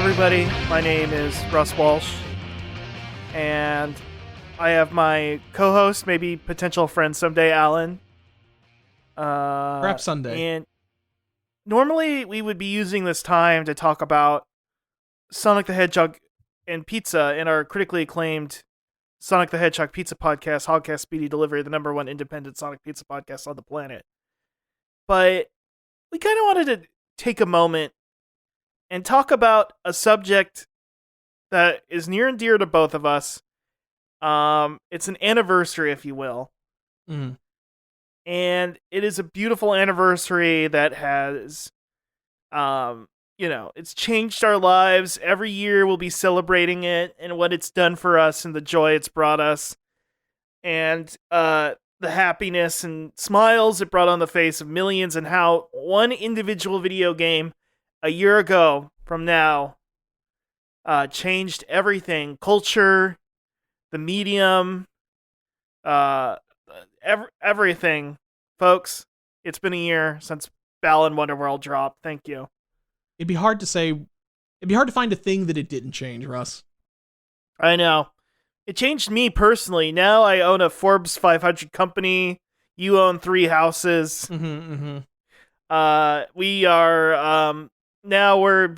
everybody. My name is Russ Walsh, and I have my co-host, maybe potential friend someday, Alan. Perhaps Sunday. And normally we would be using this time to talk about Sonic the Hedgehog and pizza in our critically acclaimed Sonic the Hedgehog Pizza Podcast, Hogcast Speedy Delivery, the number one independent Sonic pizza podcast on the planet. But we kind of wanted to take a moment and talk about a subject that is near and dear to both of us. It's an anniversary, if you will. Mm. And it is a beautiful anniversary that has, it's changed our lives. Every year we'll be celebrating it and what it's done for us and the joy it's brought us. And the happiness and smiles it brought on the face of millions, and how one individual video game a year ago from now changed everything. Culture, the medium, everything. Folks, it's been a year since Balan Wonderworld dropped. Thank you. It'd be hard to find a thing that it didn't change, Russ. I know. It changed me personally. Now I own a Forbes 500 company. You own 3 houses. We are, now we're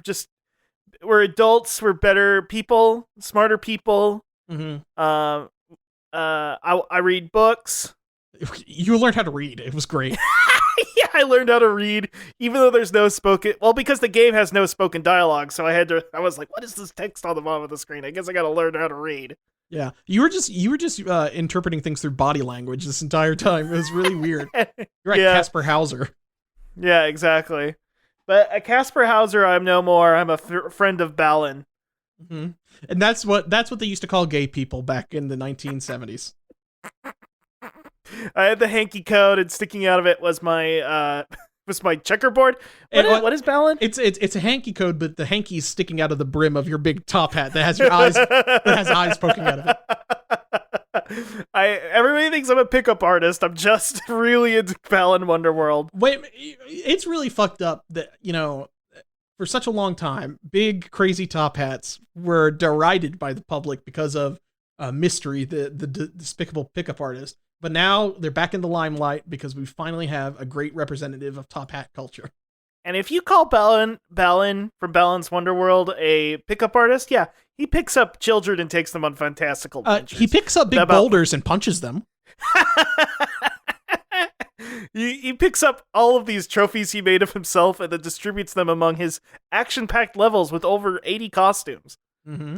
adults. We're better people, smarter people. I read books. You learned how to read. It was great. Yeah, I learned how to read, even though there's no spoken... Well, because the game has no spoken dialogue, so I was like, what is this text on the bottom of the screen? I guess I gotta learn how to read. Yeah, you were just interpreting things through body language this entire time. It was really weird. You're like Casper Hauser. Yeah, exactly. But a Casper Hauser, I'm no more. I'm a friend of Balan. Mm-hmm. And that's what they used to call gay people back in the 1970s. I had the hanky code, and sticking out of it was my checkerboard. What is Balan? It's a hanky code, but the hanky's sticking out of the brim of your big top hat that has your eyes poking out of it. Everybody thinks I'm a pickup artist. I'm just really into Balan Wonderworld. Wait, it's really fucked up that, for such a long time, big crazy top hats were derided by the public because of Mystery, the despicable pickup artist. But now they're back in the limelight because we finally have a great representative of top hat culture. And if you call Balan from Balan's Wonderworld a pickup artist, yeah, he picks up children and takes them on fantastical adventures. He picks up big boulders and punches them. He picks up all of these trophies he made of himself and then distributes them among his action-packed levels with over 80 costumes. Mm-hmm.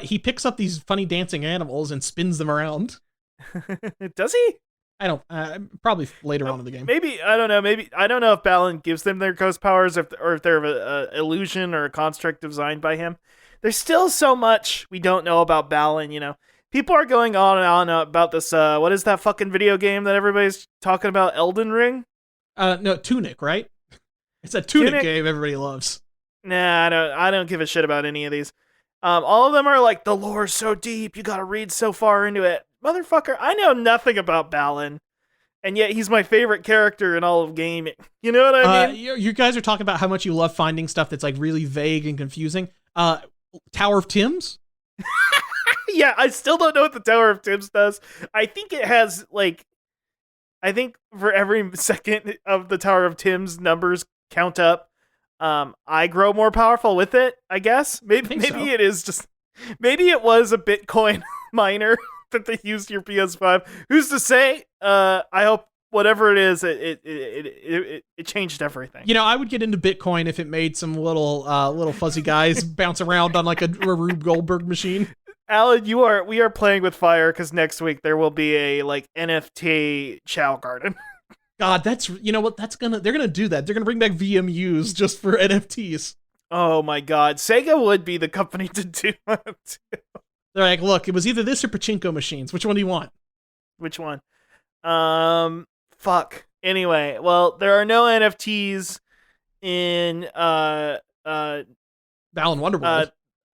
He picks up these funny dancing animals and spins them around. Does he? I don't. Probably later on in the game. Maybe, I don't know. I don't know if Balan gives them their ghost powers, or if they're an illusion or a construct designed by him. There's still so much we don't know about Balan. People are going on and on about this. What is that fucking video game that everybody's talking about? Elden Ring? No, Tunic, right? It's a Tunic game everybody loves. Nah, I don't give a shit about any of these. All of them are like, the lore's so deep, you gotta read so far into it. Motherfucker, I know nothing about Balan, and yet he's my favorite character in all of gaming. You know what I mean? You guys are talking about how much you love finding stuff that's like really vague and confusing. Tower of Tims? Yeah, I still don't know what the Tower of Tims does. I think it has, for every second of the Tower of Tims numbers count up, I grow more powerful with it, I guess. Maybe it is just... Maybe it was a Bitcoin miner that they used your PS5. Who's to say? I hope whatever it is, it changed everything. I would get into Bitcoin if it made some little fuzzy guys bounce around on like a Rube Goldberg machine. Alan, we are playing with fire because next week there will be a NFT Chow Garden. God, they're gonna do that. They're gonna bring back VMUs just for NFTs. Oh my God, Sega would be the company to do that. They're like, look, it was either this or pachinko machines. Which one do you want? Which one? Fuck. Anyway, well, there are no NFTs in Balan Wonderworld.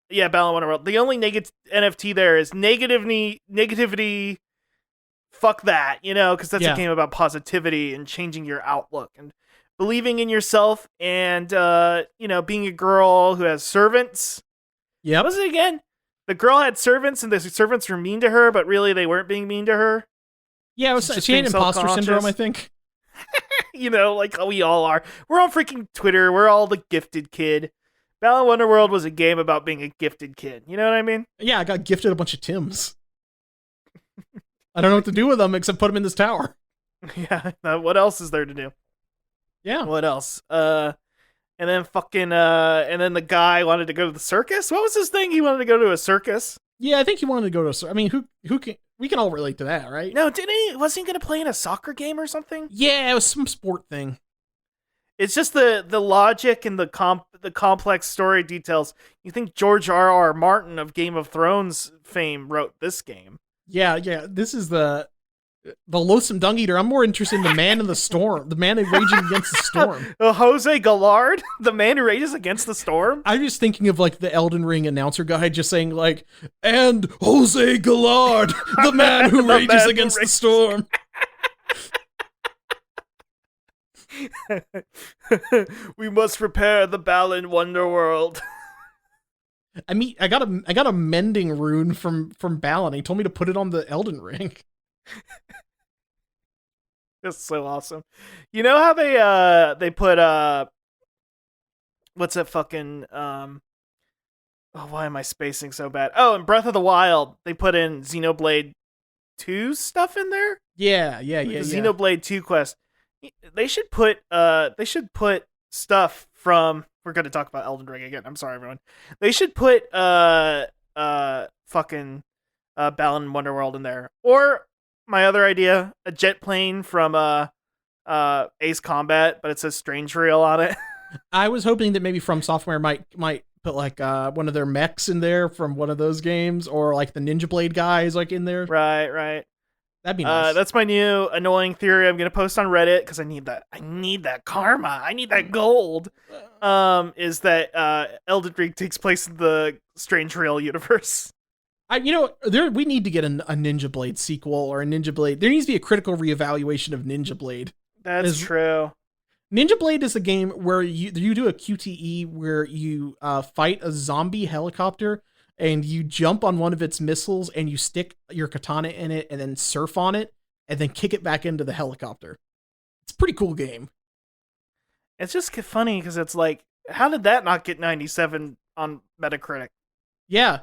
Yeah, Balan Wonderworld. The only NFT there is negativity. Fuck that, because that's a game about positivity and changing your outlook. And believing in yourself and being a girl who has servants. Yep. What was it again? The girl had servants, and the servants were mean to her, but really they weren't being mean to her. Yeah, she had imposter syndrome, I think. Like we all are. We're on freaking Twitter. We're all the gifted kid. Balan Wonderworld was a game about being a gifted kid. You know what I mean? Yeah, I got gifted a bunch of Tims. I don't know what to do with them except put them in this tower. Yeah, what else is there to do? Yeah. What else? And then and then the guy wanted to go to the circus? What was his thing? He wanted to go to a circus? Yeah, I think he wanted to go to a circus. I mean, who can... We can all relate to that, right? No, didn't he? Wasn't he going to play in a soccer game or something? Yeah, it was some sport thing. It's just the logic and the complex story details. You think George R.R. Martin of Game of Thrones fame wrote this game? Yeah. This is the Loathsome Dung Eater. I'm more interested in the man in the storm, the man raging against the storm. Jose Gallard, the man who rages against the storm. I'm just thinking of like the Elden Ring announcer guy just saying like, and Jose Gallard, the man who rages against the storm. We must prepare the Balan Wonderworld. I mean, I got a mending rune from Balan. He told me to put it on the Elden Ring. That's so awesome. You know how they put what's that fucking why am I spacing so bad? Oh, in Breath of the Wild, they put in Xenoblade 2 stuff in there? Yeah. Xenoblade 2 quest. They should put stuff from... We're going to talk about Elden Ring again. I'm sorry, everyone. They should put fucking Balan Wonderworld in there. Or my other idea, a jet plane from Ace Combat, but it says Strange Rail on it. I was hoping that maybe From Software might put like one of their mechs in there from one of those games, or like the Ninja Blade guys like in there. Right. That'd be nice. That's my new annoying theory. I'm gonna post on Reddit because I need that karma. I need that gold. Is that Elden Ring takes place in the Strange Rail universe? We need to get a Ninja Blade sequel or a Ninja Blade. There needs to be a critical reevaluation of Ninja Blade. That's true. Ninja Blade is a game where you do a QTE where you fight a zombie helicopter and you jump on one of its missiles and you stick your katana in it and then surf on it and then kick it back into the helicopter. It's a pretty cool game. It's just funny because it's like, how did that not get 97 on Metacritic? Yeah.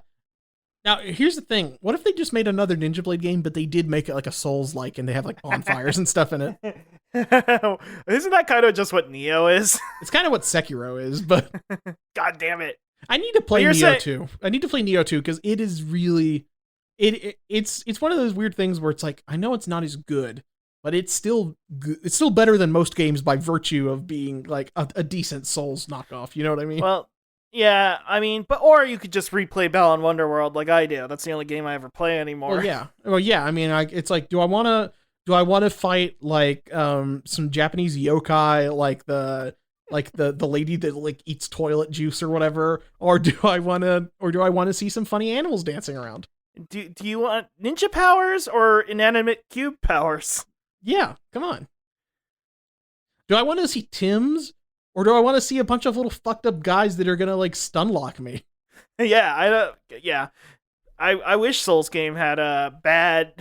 Now, here's the thing. What if they just made another Ninja Blade game, but they did make it like a Souls-like and they have like bonfires and stuff in it? Isn't that kind of just what Neo is? It's kind of what Sekiro is, but... God damn it. I need to play Neo 2. I need to play Neo 2 because it is really... It's one of those weird things where it's like, I know it's not as good, but it's still good. It's still better than most games by virtue of being like a decent Souls knockoff. You know what I mean? Well, yeah, I mean, or you could just replay Balan Wonderworld like I do. That's the only game I ever play anymore. Well, yeah. I mean, it's like, do I want to fight like some Japanese yokai like the lady that like eats toilet juice or whatever, or do I want to see some funny animals dancing around? Do you want ninja powers or inanimate cube powers? Yeah, come on. Do I want to see Tims, or do I want to see a bunch of little fucked up guys that are gonna like stun lock me? Yeah, I wish Souls game had a bad,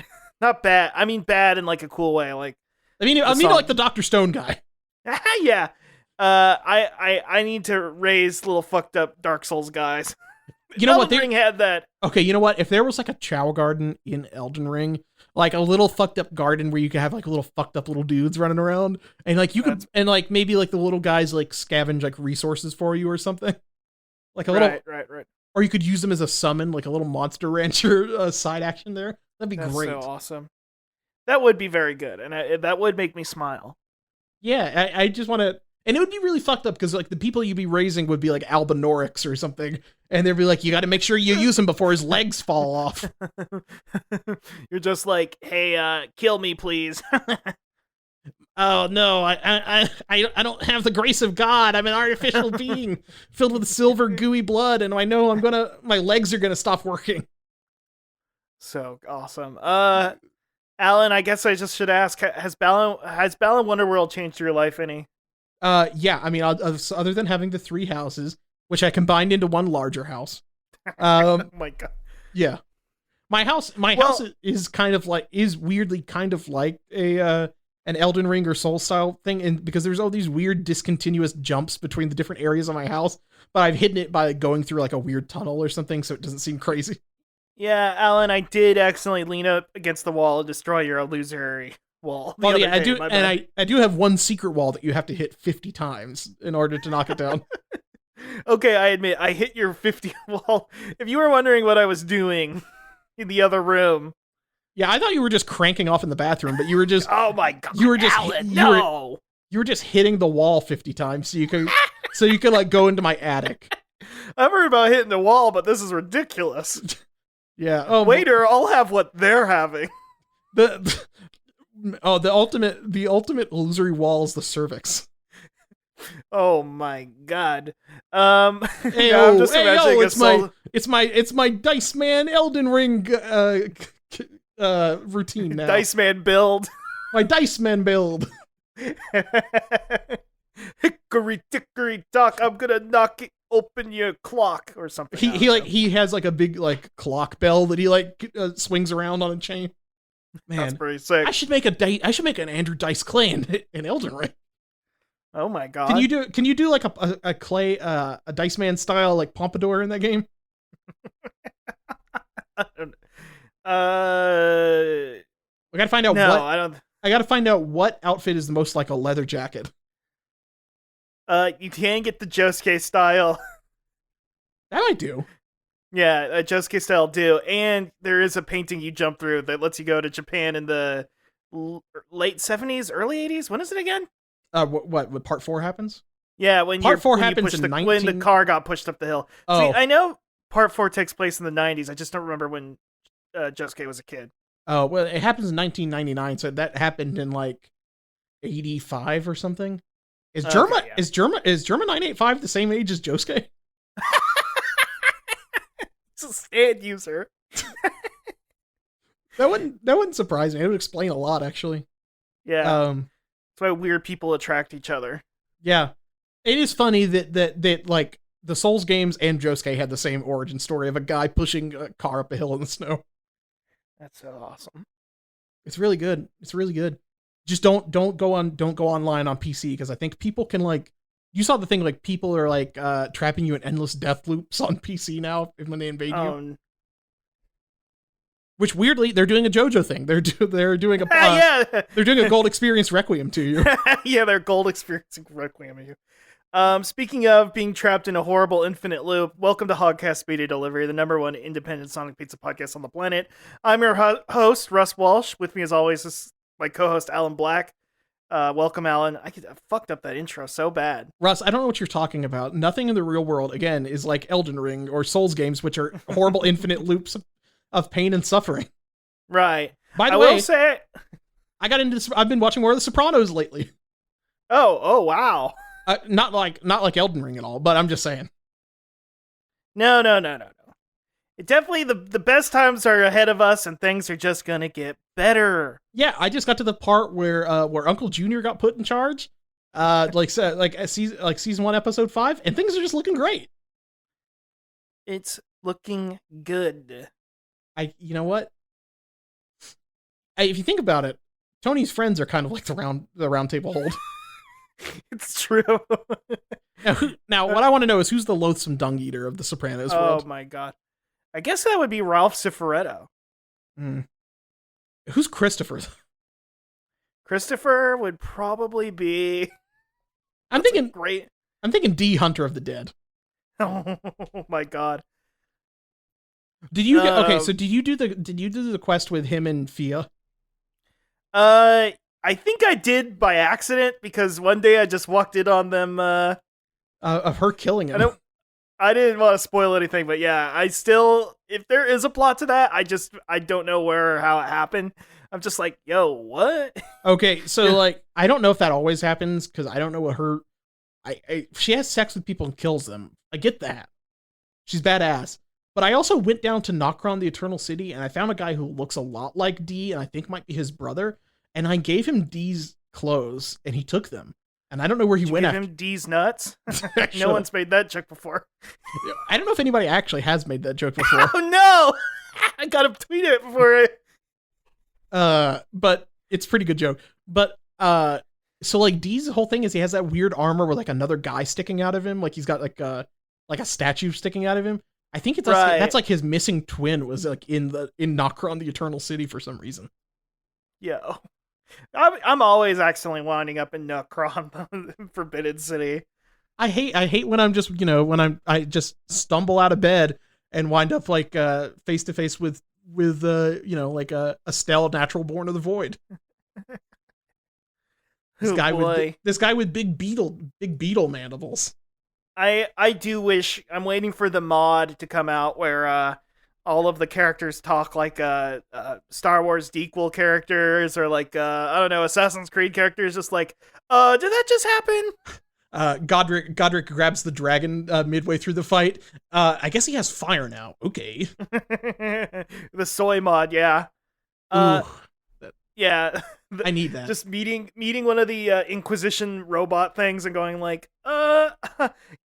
not bad. I mean bad in like a cool way. Like I mean like the Dr. Stone guy. Yeah. I need to raise little fucked up Dark Souls guys. You know what? Elden Ring had that. Okay, you know what? If there was like a Chow garden in Elden Ring, like a little fucked up garden where you could have like little fucked up little dudes running around, and like you could, and like maybe like the little guys like scavenge like resources for you or something, like a little, right. Or you could use them as a summon, like a little monster rancher side action there. That'd be great. So awesome. That would be very good, and that would make me smile. Yeah, I just want to. And it would be really fucked up because like the people you'd be raising would be like Albinorix or something. And they'd be like, you got to make sure you use him before his legs fall off. You're just like, hey, kill me, please. Oh, no, I don't have the grace of God. I'm an artificial being filled with silver gooey blood. And I know my legs are going to stop working. So awesome. Alan, I guess I just should ask, has Balan Wonderworld changed your life any? Yeah, I mean, other than having the 3 houses, which I combined into one larger house. Oh my god. Yeah. My house is kind of like, is weirdly kind of like an Elden Ring or Soul style thing, and because there's all these weird discontinuous jumps between the different areas of my house, but I've hidden it by going through like a weird tunnel or something, so it doesn't seem crazy. Yeah, Alan, I did accidentally lean up against the wall and destroy your illusory wall. Well, yeah, I do, and I do have one secret wall that you have to hit 50 times in order to knock it down. Okay, I admit, I hit your 50 wall. If you were wondering what I was doing in the other room. Yeah, I thought you were just cranking off in the bathroom, but you were just... Oh my god, you were just, Alan, no! You were just hitting the wall 50 times so you could like go into my attic. I've heard about hitting the wall, but this is ridiculous. Yeah. Oh, waiter, I'll have what they're having. The ultimate illusory wall is the cervix. Oh my god. I'm just imagining it's my Diceman Elden Ring routine now. Diceman build. My Diceman build. Hickory dickory dock, I'm gonna knock it open your clock or something. He has like a big like clock bell that he like swings around on a chain. Man, that's pretty sick. I should make an Andrew Dice Clay in Elden Ring. Oh my god. Can you do like a Clay a Diceman style like pompadour in that game? I gotta find out I gotta find out what outfit is the most like a leather jacket. You can get the Josuke style. That I do. Yeah, Josuke style do. And there is a painting you jump through that lets you go to Japan in the late 70s, early 80s. When is it again? What part 4 happens? Yeah, when part 4 happens when the car got pushed up the hill. Oh. See, I know part 4 takes place in the 90s. I just don't remember when Josuke was a kid. Oh, well, it happens in 1999, so that happened in like 85 or something. Is Germa 985 the same age as Josuke? It's a stand user. That wouldn't surprise me. It would explain a lot, actually. Yeah. That's why weird people attract each other. Yeah. It is funny that like the Souls games and Josuke had the same origin story of a guy pushing a car up a hill in the snow. That's so awesome. It's really good. It's really good. Just don't go online on PC, because I think people can like, you saw the thing, like people are like trapping you in endless death loops on PC now when they invade you. Which weirdly they're doing a JoJo thing. They're doing a they're doing a gold experience requiem to you. Yeah, they're gold experiencing requiem to you. Speaking of being trapped in a horrible infinite loop, welcome to Hogcast Speedy Delivery, the #1 independent Sonic Pizza podcast on the planet. I'm your host, Russ Walsh. With me as always is my co-host, Alan Black. Welcome, Alan. I fucked up that intro so bad. Russ, I don't know what you're talking about. Nothing in the real world, again, is like Elden Ring or Souls games, which are horrible infinite loops of pain and suffering. Right. By the way, will say I got into this. I've been watching more of The Sopranos lately. Oh, wow. Not like Elden Ring at all, but I'm just saying. No. It definitely the best times are ahead of us, and things are just gonna get better. Yeah, I just got to the part where Uncle Junior got put in charge, season 1, episode 5, and things are just looking great. It's looking good. You know what? If you think about it, Tony's friends are kind of like the round table hold. It's true. Now, what I want to know is who's the loathsome dung eater of the Sopranos world? Oh my god. I guess that would be Ralph Cifaretto. Who's Christopher? Christopher would probably be... I'm thinking D, Hunter of the Dead. Oh my god. Did you did you do the quest with him and Fia? I think I did by accident, because one day I just walked in on them of her killing him. I didn't want to spoil anything, but yeah, I still, if there is a plot to that, I don't know where or how it happened. I'm just like, yo, what? Okay, so like, I don't know if that always happens, because I don't know what her, she has sex with people and kills them. I get that. She's badass. But I also went down to Nokron, the Eternal City, and I found a guy who looks a lot like D, and I think might be his brother, and I gave him D's clothes, and he took them. And I don't know where he Did you went give after. him D's nuts? Actually, No one's made that joke before. I don't know if anybody actually has made that joke before. Oh no! I gotta tweet it before But it's a pretty good joke. But so like D's whole thing is he has that weird armor with like another guy sticking out of him, like he's got like a statue sticking out of him. I think it's Right. that's like his missing twin was like in Nokron, the Eternal City, for some reason. Yo. I'm always accidentally winding up in Nukron, Forbidden City. I hate when I'm just I just stumble out of bed and wind up like face to face with like a Estelle, natural born of the void. This guy with big beetle mandibles. I do wish, I'm waiting for the mod to come out where all of the characters talk like Star Wars dequel characters, or like I don't know, Assassin's Creed characters, just like, did that just happen? Godric grabs the dragon midway through the fight. I guess he has fire now. Okay. The soy mod, yeah. Yeah. I need that. Just meeting one of the Inquisition robot things and going like, can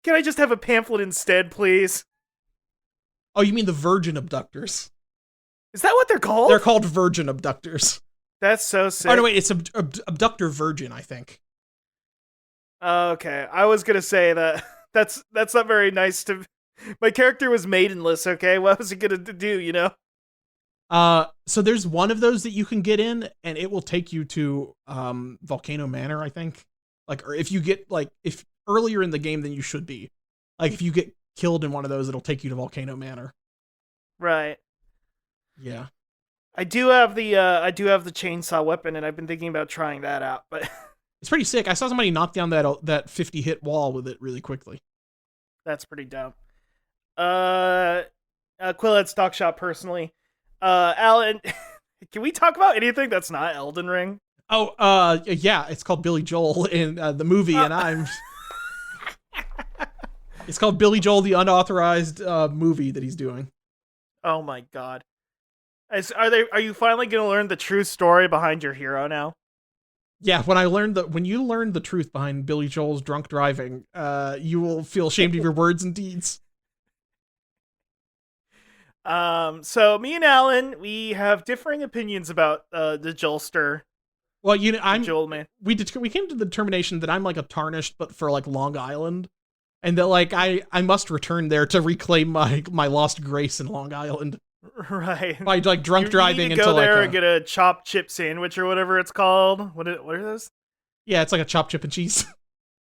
I just have a pamphlet instead, please? Oh, you mean the virgin abductors? Is that what they're called? They're called virgin abductors. That's so sick. Oh, no, wait, it's abductor virgin, I think. Okay, I was gonna say that's not very nice to... My character was maidenless, okay? What was he gonna do, you know? So there's one of those that you can get in, and it will take you to Volcano Manor, I think. Like, or if you get if earlier in the game than you should be. Like, if you get killed in one of those, it'll take you to Volcano Manor. Right. Yeah. I do have the chainsaw weapon, and I've been thinking about trying that out, but it's pretty sick. I saw somebody knock down that 50 hit wall with it really quickly. That's pretty dope. Quillhead Stock Shop personally. Alan, can we talk about anything that's not Elden Ring? Oh, yeah, it's called Billy Joel in the movie, and I'm... It's called Billy Joel, the unauthorized movie that he's doing. Oh my god. Are you finally going to learn the true story behind your hero now? Yeah, when you learn the truth behind Billy Joel's drunk driving, you will feel ashamed of your words and deeds. So me and Alan, we have differing opinions about the Joelster. Well, Joel man. We came to the determination that I'm like a tarnished, but for like Long Island, and that like I must return there to reclaim my lost grace in Long Island. Right. By like drunk driving into go there like and get a chopped chip sandwich or whatever it's called. What are those? Yeah, it's like a chopped chip and cheese.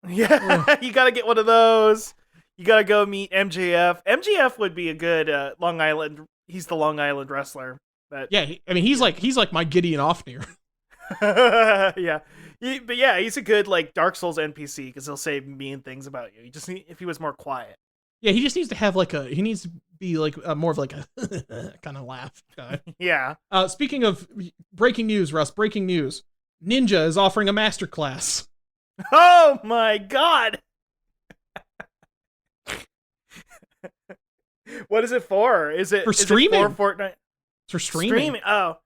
Yeah, you gotta get one of those. You gotta go meet MJF. MJF would be a good Long Island. He's the Long Island wrestler. But yeah, he's like my Gideon Ofnir. Yeah, but yeah, he's a good like Dark Souls NPC because he'll say mean things about you. If he was more quiet. Yeah, he just needs to have he needs to be like more of like a kind of laugh guy. Yeah. Speaking of breaking news, Russ, breaking news. Ninja is offering a masterclass. Oh my god. What is it for? Is it for streaming? Is it for Fortnite? It's for streaming. Oh.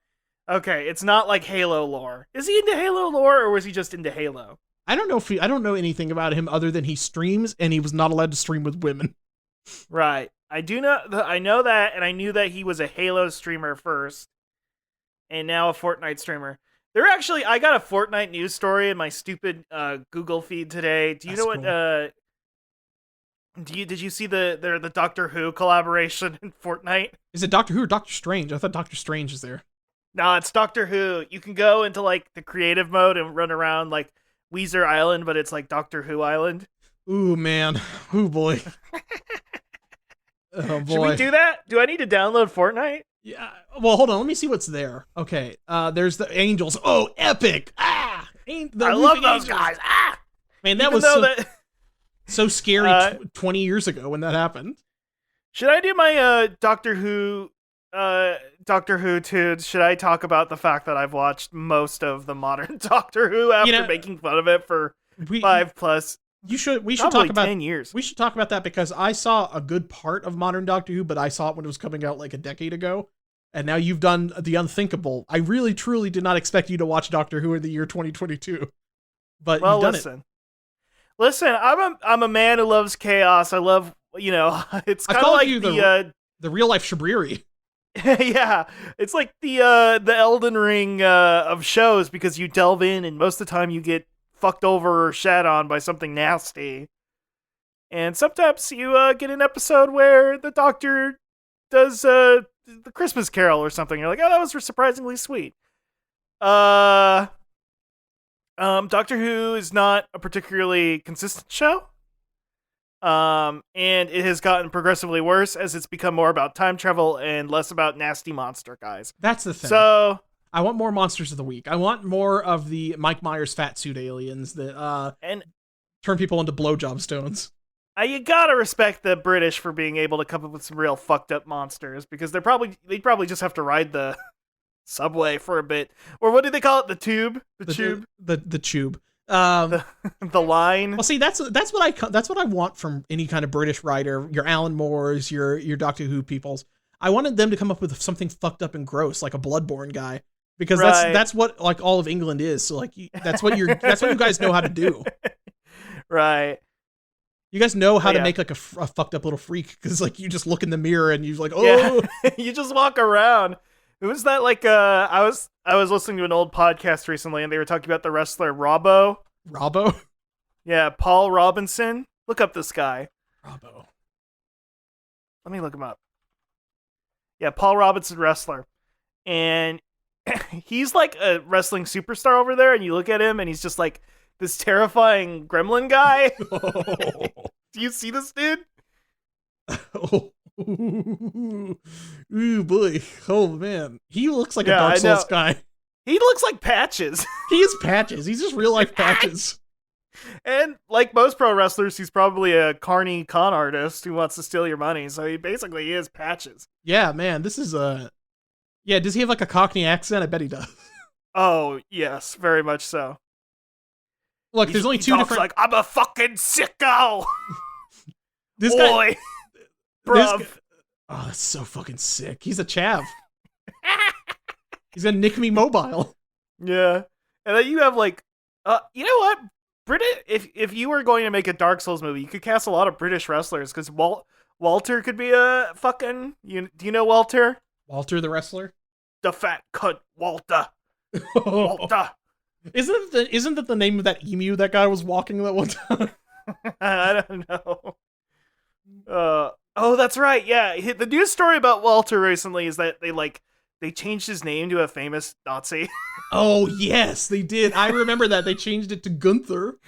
Okay, it's not like Halo lore. Is he into Halo lore, or was he just into Halo? I don't know anything about him other than he streams, and he was not allowed to stream with women. Right. I know that, and I knew that he was a Halo streamer first, and now a Fortnite streamer. I got a Fortnite news story in my stupid Google feed today. Do you know what? Cool. Did you see the Doctor Who collaboration in Fortnite? Is it Doctor Who or Doctor Strange? I thought Doctor Strange is there. No, it's Doctor Who. You can go into like the creative mode and run around like Weezer Island, but it's like Doctor Who Island. Ooh man, ooh boy. Oh boy. Should we do that? Do I need to download Fortnite? Yeah. Well, hold on. Let me see what's there. Okay. There's the Angels. Oh, epic! I love those guys. Man, that was so scary 20 years ago when that happened. Should I do my Doctor Who tunes? Should I talk about the fact that I've watched most of the modern Doctor Who after making fun of it for 5+? We should talk about 10 years. We should talk about that because I saw a good part of modern Doctor Who, but I saw it when it was coming out like a decade ago. And now you've done the unthinkable. I really, truly did not expect you to watch Doctor Who in the year 2022. But you've done it. Listen, I'm a man who loves chaos. I love, it's I kind of called like you the real life Shabriri. yeah, it's like the Elden Ring of shows, because you delve in and most of the time you get fucked over or shat on by something nasty. And sometimes you get an episode where the doctor does the Christmas Carol or something. You're like, oh, that was surprisingly sweet. Doctor Who is not a particularly consistent show. And it has gotten progressively worse as it's become more about time travel and less about nasty monster guys. That's the thing. So I want more monsters of the week. I want more of the Mike Myers fat suit aliens that and turn people into blowjob stones. you gotta respect the British for being able to come up with some real fucked up monsters, because they probably just have to ride the subway for a bit, or what do they call it? The tube, the tube. The line. Well, see, that's what I want from any kind of British writer. Your Alan Moores, your Doctor Who peoples. I wanted them to come up with something fucked up and gross, like a Bloodborne guy, because that's what like all of England is. So like that's what you guys know how to do. Right. You guys know how to make like a fucked up little freak, because like you just look in the mirror and you're like, oh, you just walk around. It was that like I was listening to an old podcast recently, and they were talking about the wrestler Robbo. Yeah, Paul Robinson. Look up this guy. Robbo. Let me look him up. Yeah, Paul Robinson, wrestler. And he's like a wrestling superstar over there, and you look at him and he's just like this terrifying gremlin guy. Do you see this dude? Oh. Ooh, boy. Oh, man. He looks like a Dark Souls guy. He looks like Patches. He is Patches. He's just real life Patches. And like most pro wrestlers, he's probably a carny con artist who wants to steal your money. So he basically is Patches. Yeah, man. This is Yeah, does he have like a Cockney accent? I bet he does. Oh, yes. Very much so. Look, there's only two different... like, I'm a fucking sicko! This boy! Guy... Bruv. Oh, that's so fucking sick. He's a chav. He's gonna nick me mobile. Yeah. And then you have like, you know what? If you were going to make a Dark Souls movie, you could cast a lot of British wrestlers, because Walter could be a fucking... do you know Walter? Walter the wrestler? The fat cunt, Walter. Walter. Isn't that the name of that emu that guy was walking that one time? I don't know. Oh, that's right. Yeah, the news story about Walter recently is that they changed his name to a famous Nazi. Oh yes, they did. I remember that they changed it to Gunther.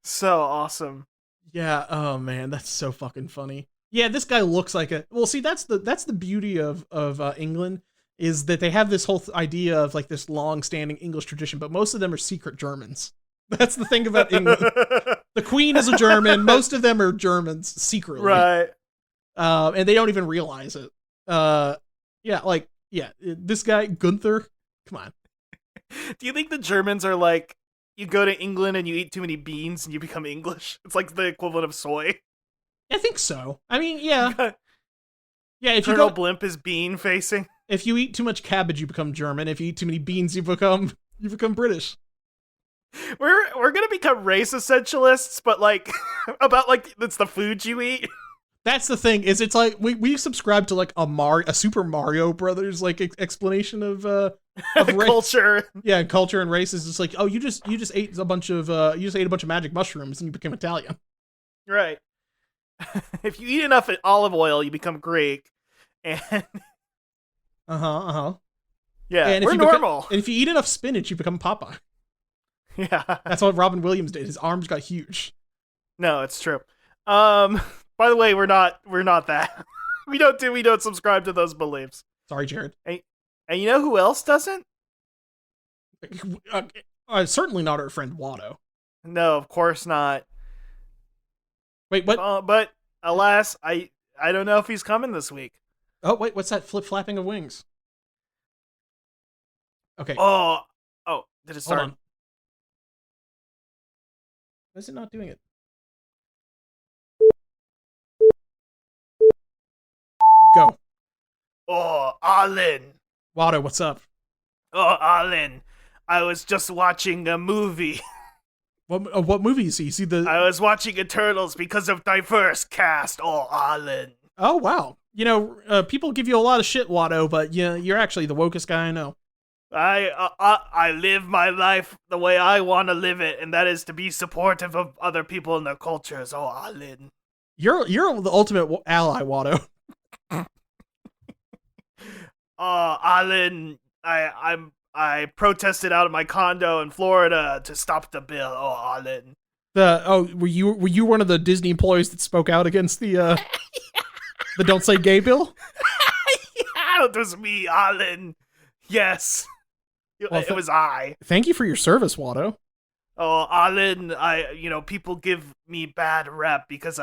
So awesome. Yeah. Oh man, that's so fucking funny. Yeah, this guy looks like a. Well, see, that's the beauty of England, is that they have this whole idea of like this long-standing English tradition, but most of them are secret Germans. That's the thing about England. The Queen is a German. Most of them are Germans secretly, right? And they don't even realize it. This guy Gunther. Come on. Do you think the Germans are like, you go to England and you eat too many beans and you become English? It's like the equivalent of soy. I think so. I mean, yeah. Yeah, if Colonel Blimp is bean facing. If you eat too much cabbage, you become German. If you eat too many beans, you become British. We're gonna become race essentialists, but like about like it's the food you eat. That's the thing. Is it's like we subscribe to like a Super Mario Brothers like explanation of culture. Yeah, and culture and race is just like, oh, you just ate a bunch of magic mushrooms and you became Italian. Right. If you eat enough olive oil, you become Greek. And yeah, and we're normal. And if you eat enough spinach, you become Popeye. Yeah, that's what Robin Williams did. His arms got huge. No, it's true. By the way, we're not that. we don't subscribe to those beliefs. Sorry, Jared. And you know who else doesn't? Certainly not our friend Watto. No, of course not. Wait, what? But alas, I don't know if he's coming this week. Oh wait, what's that flip flapping of wings? Okay. Oh, did it start? Hold on. Why is it not doing it? Go. Oh, Alan. Watto, what's up? Oh, Alan. I was just watching a movie. What movie you see? You see the? I was watching Eternals because of diverse cast. Oh, Alan. Oh wow. People give you a lot of shit, Watto, but you're actually the wokest guy I know. I live my life the way I want to live it, and that is to be supportive of other people and their cultures. Oh, Alan. You're the ultimate ally, Watto. Alan, I protested out of my condo in Florida to stop the bill. Oh, Alan. Were you one of the Disney employees that spoke out against the the Don't Say Gay bill? Yeah, it was me, Alan. Yes. Well, it was I. Thank you for your service, Watto. Oh, Alan, people give me bad rep because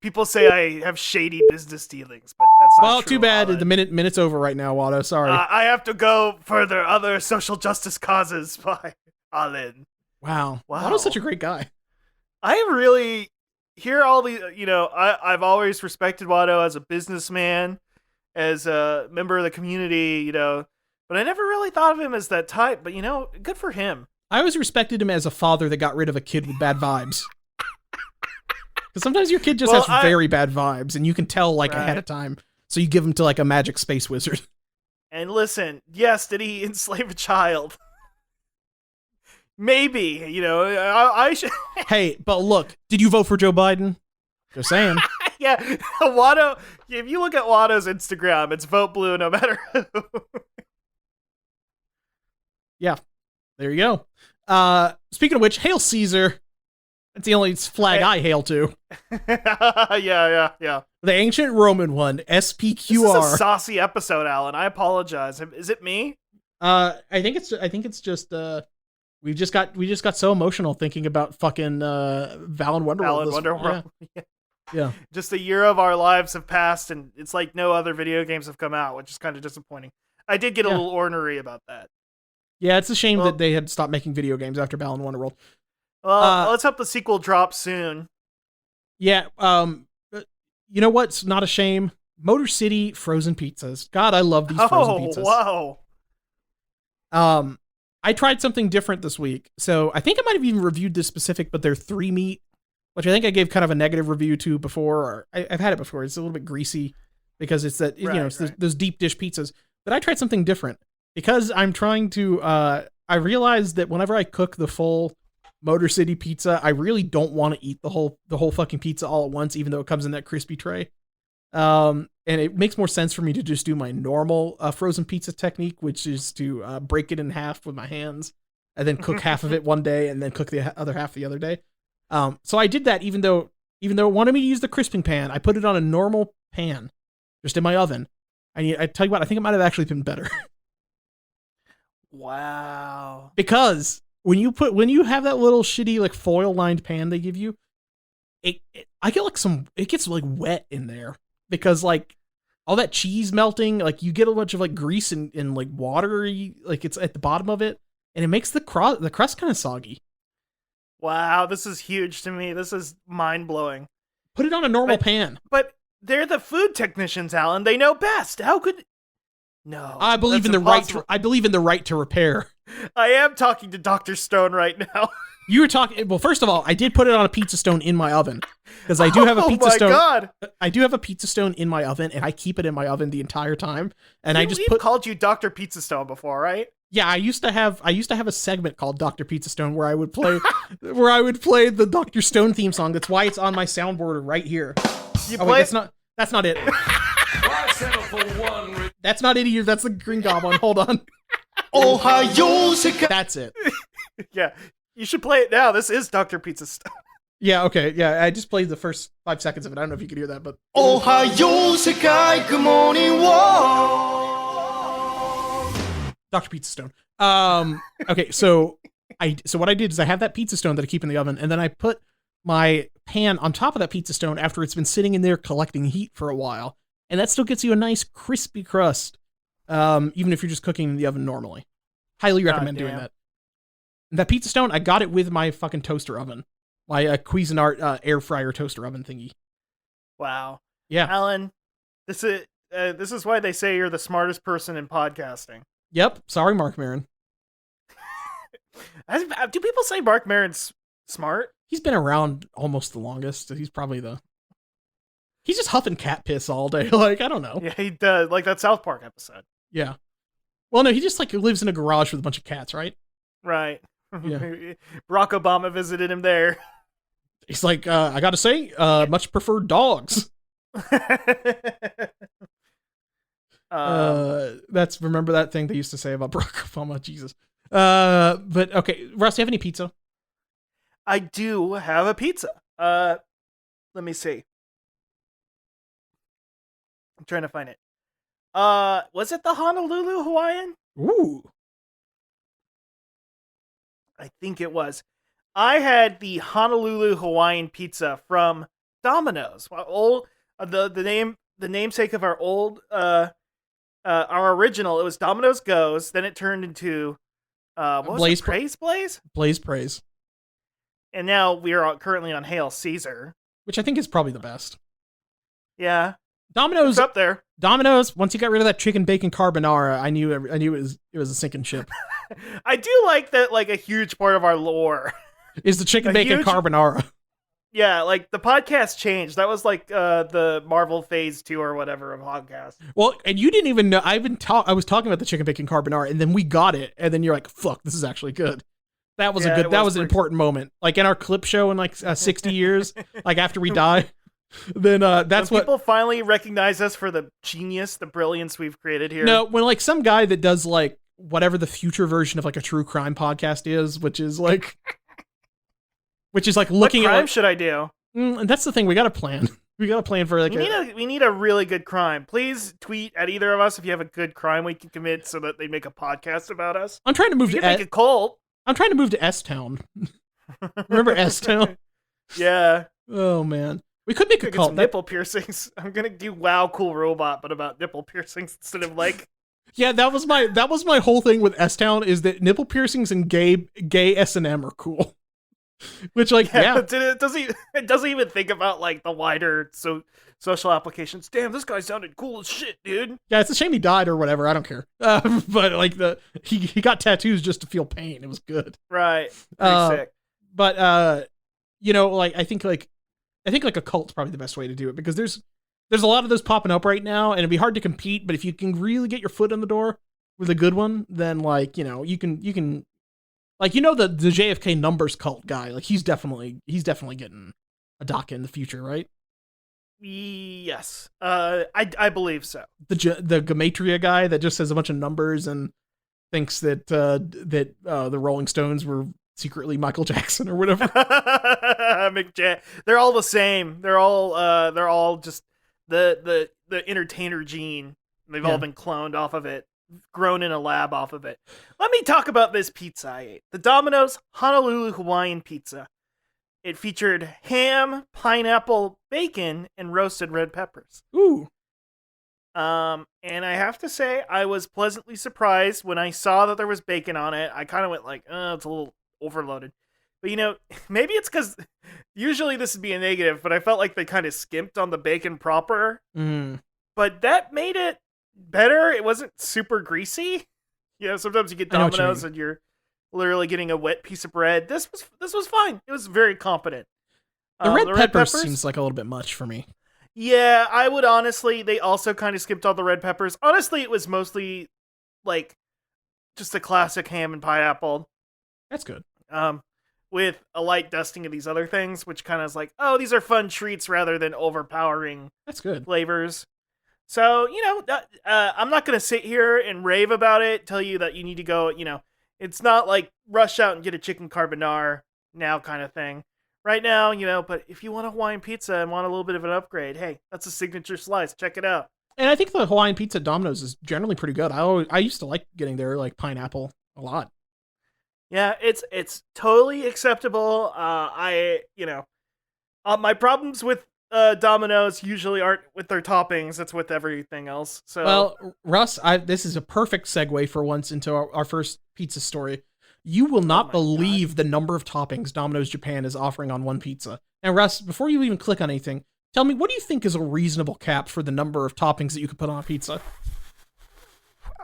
people say I have shady business dealings, but that's not true. Well, too bad. Alan. The minute's over right now, Watto. Sorry. I have to go further other social justice causes by Alan. Wow. Watto's such a great guy. I really hear all these, I've always respected Watto as a businessman, as a member of the community, but I never really thought of him as that type, but good for him. I always respected him as a father that got rid of a kid with bad vibes. Because sometimes your kid just has very bad vibes, and you can tell ahead of time. So you give him to a magic space wizard. And listen, yes, did he enslave a child? Maybe, I should. Hey, but look, did you vote for Joe Biden? Just saying. Yeah, Watto. If you look at Watto's Instagram, it's vote blue no matter who. Yeah, there you go. Speaking of which, hail Caesar. That's the only flag I hail to. Yeah. The ancient Roman one, SPQR. This is a saucy episode, Alan. I apologize. Is it me? I think it's just we just got so emotional thinking about fucking Balan Wonderworld. Yeah. Just a year of our lives have passed, and it's like no other video games have come out, which is kind of disappointing. I did get a little ornery about that. Yeah, it's a shame that they had stopped making video games after Balan Wonderworld. Well, let's hope the sequel drops soon. Yeah, you know what's not a shame? Motor City frozen pizzas. God, I love these frozen pizzas. Oh, wow. I tried something different this week. So I think I might have even reviewed this specific, but they're 3 meat, which I think I gave kind of a negative review to before. Or I've had it before. It's a little bit greasy because it's that, it's those deep dish pizzas. But I tried something different because I'm trying to, I realized that whenever I cook the full Motor City pizza, I really don't want to eat the whole fucking pizza all at once, even though it comes in that crispy tray. And it makes more sense for me to just do my normal frozen pizza technique, which is to break it in half with my hands and then cook half of it one day and then cook the other half the other day. So I did that even though it wanted me to use the crisping pan. I put it on a normal pan, just in my oven. I tell you what, I think it might have actually been better. Wow. Because when you have that little shitty foil lined pan they give you, it gets wet in there because all that cheese melting, you get a bunch of grease and watery, it's at the bottom of it, and it makes the crust kind of soggy. Wow, this is huge to me. This is mind blowing. Put it on a normal pan. But they're the food technicians, Alan. They know best. How could? No, I believe in the right. I believe in the right to repair. I am talking to Dr. Stone right now. You were talking. Well, first of all, I did put it on a pizza stone in my oven because I do have a pizza stone. God. I do have a pizza stone in my oven, and I keep it in my oven the entire time. And we've called you Dr. Pizza Stone before, right? Yeah, I used to have a segment called Dr. Pizza Stone where I would play the Dr. Stone theme song. That's why it's on my soundboard right here. Wait, that's not it. That's not it either. That's the Green Goblin. Hold on. That's it. Yeah, you should play it now. This is Dr. Pizza Stone. Yeah, okay. Yeah, I just played the first 5 seconds of it. I don't know if you could hear that, but Dr. Pizza Stone. Okay, so what I did is I have that pizza stone that I keep in the oven, and then I put my pan on top of that pizza stone after it's been sitting in there collecting heat for a while. And that still gets you a nice crispy crust, even if you're just cooking in the oven normally. Highly recommend doing that. And that pizza stone, I got it with my fucking toaster oven. My Cuisinart air fryer toaster oven thingy. Wow. Yeah. Alan, this is why they say you're the smartest person in podcasting. Yep. Sorry, Mark Maron. Do people say Mark Maron's Smart. He's been around almost the longest. He's probably he's just huffing cat piss all day. Like, I don't know. Yeah, he does. Like that South Park episode. Yeah. Well, no, he just like lives in a garage with a bunch of cats, right? Right. Yeah. Barack Obama visited him there. He's like, I gotta say, much prefer dogs. Remember that thing they used to say about Barack Obama? Jesus. But okay, Russ, do you have any pizza? I do have a pizza. Let me see. I'm trying to find it. Was it the Honolulu Hawaiian? Ooh. I think it was. I had the Honolulu Hawaiian pizza from Domino's. The namesake of our old our original. It was Domino's Goes. Then it turned into what was Blaze it? Blaze? Blaze Praise. And now we are currently on Hail Caesar, which I think is probably the best. Yeah, Domino's it's up there. Domino's. Once you got rid of that chicken bacon carbonara, I knew it was a sinking ship. I do like that. Like a huge part of our lore is the chicken bacon carbonara. Yeah, like the podcast changed. That was like the Marvel Phase 2 or whatever of podcast. Well, and you didn't even know. I was talking about the chicken bacon carbonara, and then we got it, and then you're like, "Fuck, this is actually good." That was that was an important moment. Like in our clip show in like 60 years, like after we die. Then that's when what people finally recognize us for the genius, the brilliance we've created here. No, when like some guy that does like whatever the future version of like a true crime podcast is, which is like looking what crime at like, should I do? And that's the thing, we got to plan. We got to plan for like we need a really good crime. Please tweet at either of us if you have a good crime we can commit so that they make a podcast about us. I'm trying to move make a cult. I'm trying to move to S-Town. Remember S-Town? Yeah. Oh man. We could make a cult. Some nipple piercings. I'm gonna do Wow Cool Robot, but about nipple piercings instead of like. Yeah, that was my whole thing with S-Town is that nipple piercings and gay S&M are cool. Which like it doesn't even think about like the wider social applications. Damn, this guy sounded cool as shit, dude. Yeah, it's a shame he died or whatever. I don't care. But like he got tattoos just to feel pain. It was good. Right. Pretty sick. But like I think like a cult's probably the best way to do it because there's a lot of those popping up right now, and it'd be hard to compete. But if you can really get your foot in the door with a good one, then like you can like the JFK numbers cult guy. Like he's definitely getting a doc in the future, right? Yes, I believe so. The Gematria guy that just says a bunch of numbers and thinks that the Rolling Stones were secretly Michael Jackson or whatever. They're all the same. They're all just the entertainer gene. They've all been cloned off of it, grown in a lab off of it. Let me talk about this pizza I ate. The Domino's Honolulu Hawaiian pizza. It featured ham, pineapple, bacon, and roasted red peppers. Ooh. And I have to say, I was pleasantly surprised when I saw that there was bacon on it. I kind of went like, it's a little overloaded. But maybe it's because usually this would be a negative, but I felt like they kind of skimped on the bacon proper. Mm. But that made it better. It wasn't super greasy. Sometimes you get Domino's and you're literally getting a wet piece of bread. This was fine. It was very competent. The red peppers seems like a little bit much for me. Yeah, I would honestly. They also kind of skipped all the red peppers. Honestly, it was mostly like just a classic ham and pineapple. That's good. With a light dusting of these other things, which kind of is like, oh, these are fun treats rather than overpowering. That's good flavors. So I'm not gonna sit here and rave about it. Tell you that you need to go. It's not like rush out and get a chicken carbonara now kind of thing. Right now, but if you want a Hawaiian pizza and want a little bit of an upgrade, hey, that's a signature slice. Check it out. And I think the Hawaiian pizza at Domino's is generally pretty good. I used to like getting their like pineapple a lot. Yeah, it's totally acceptable. My problems with Domino's usually aren't with their toppings; it's with everything else. So, well, Russ, this is a perfect segue for once into our first pizza story. You will not believe the number of toppings Domino's Japan is offering on one pizza. Now, Russ, before you even click on anything, tell me, what do you think is a reasonable cap for the number of toppings that you could put on a pizza?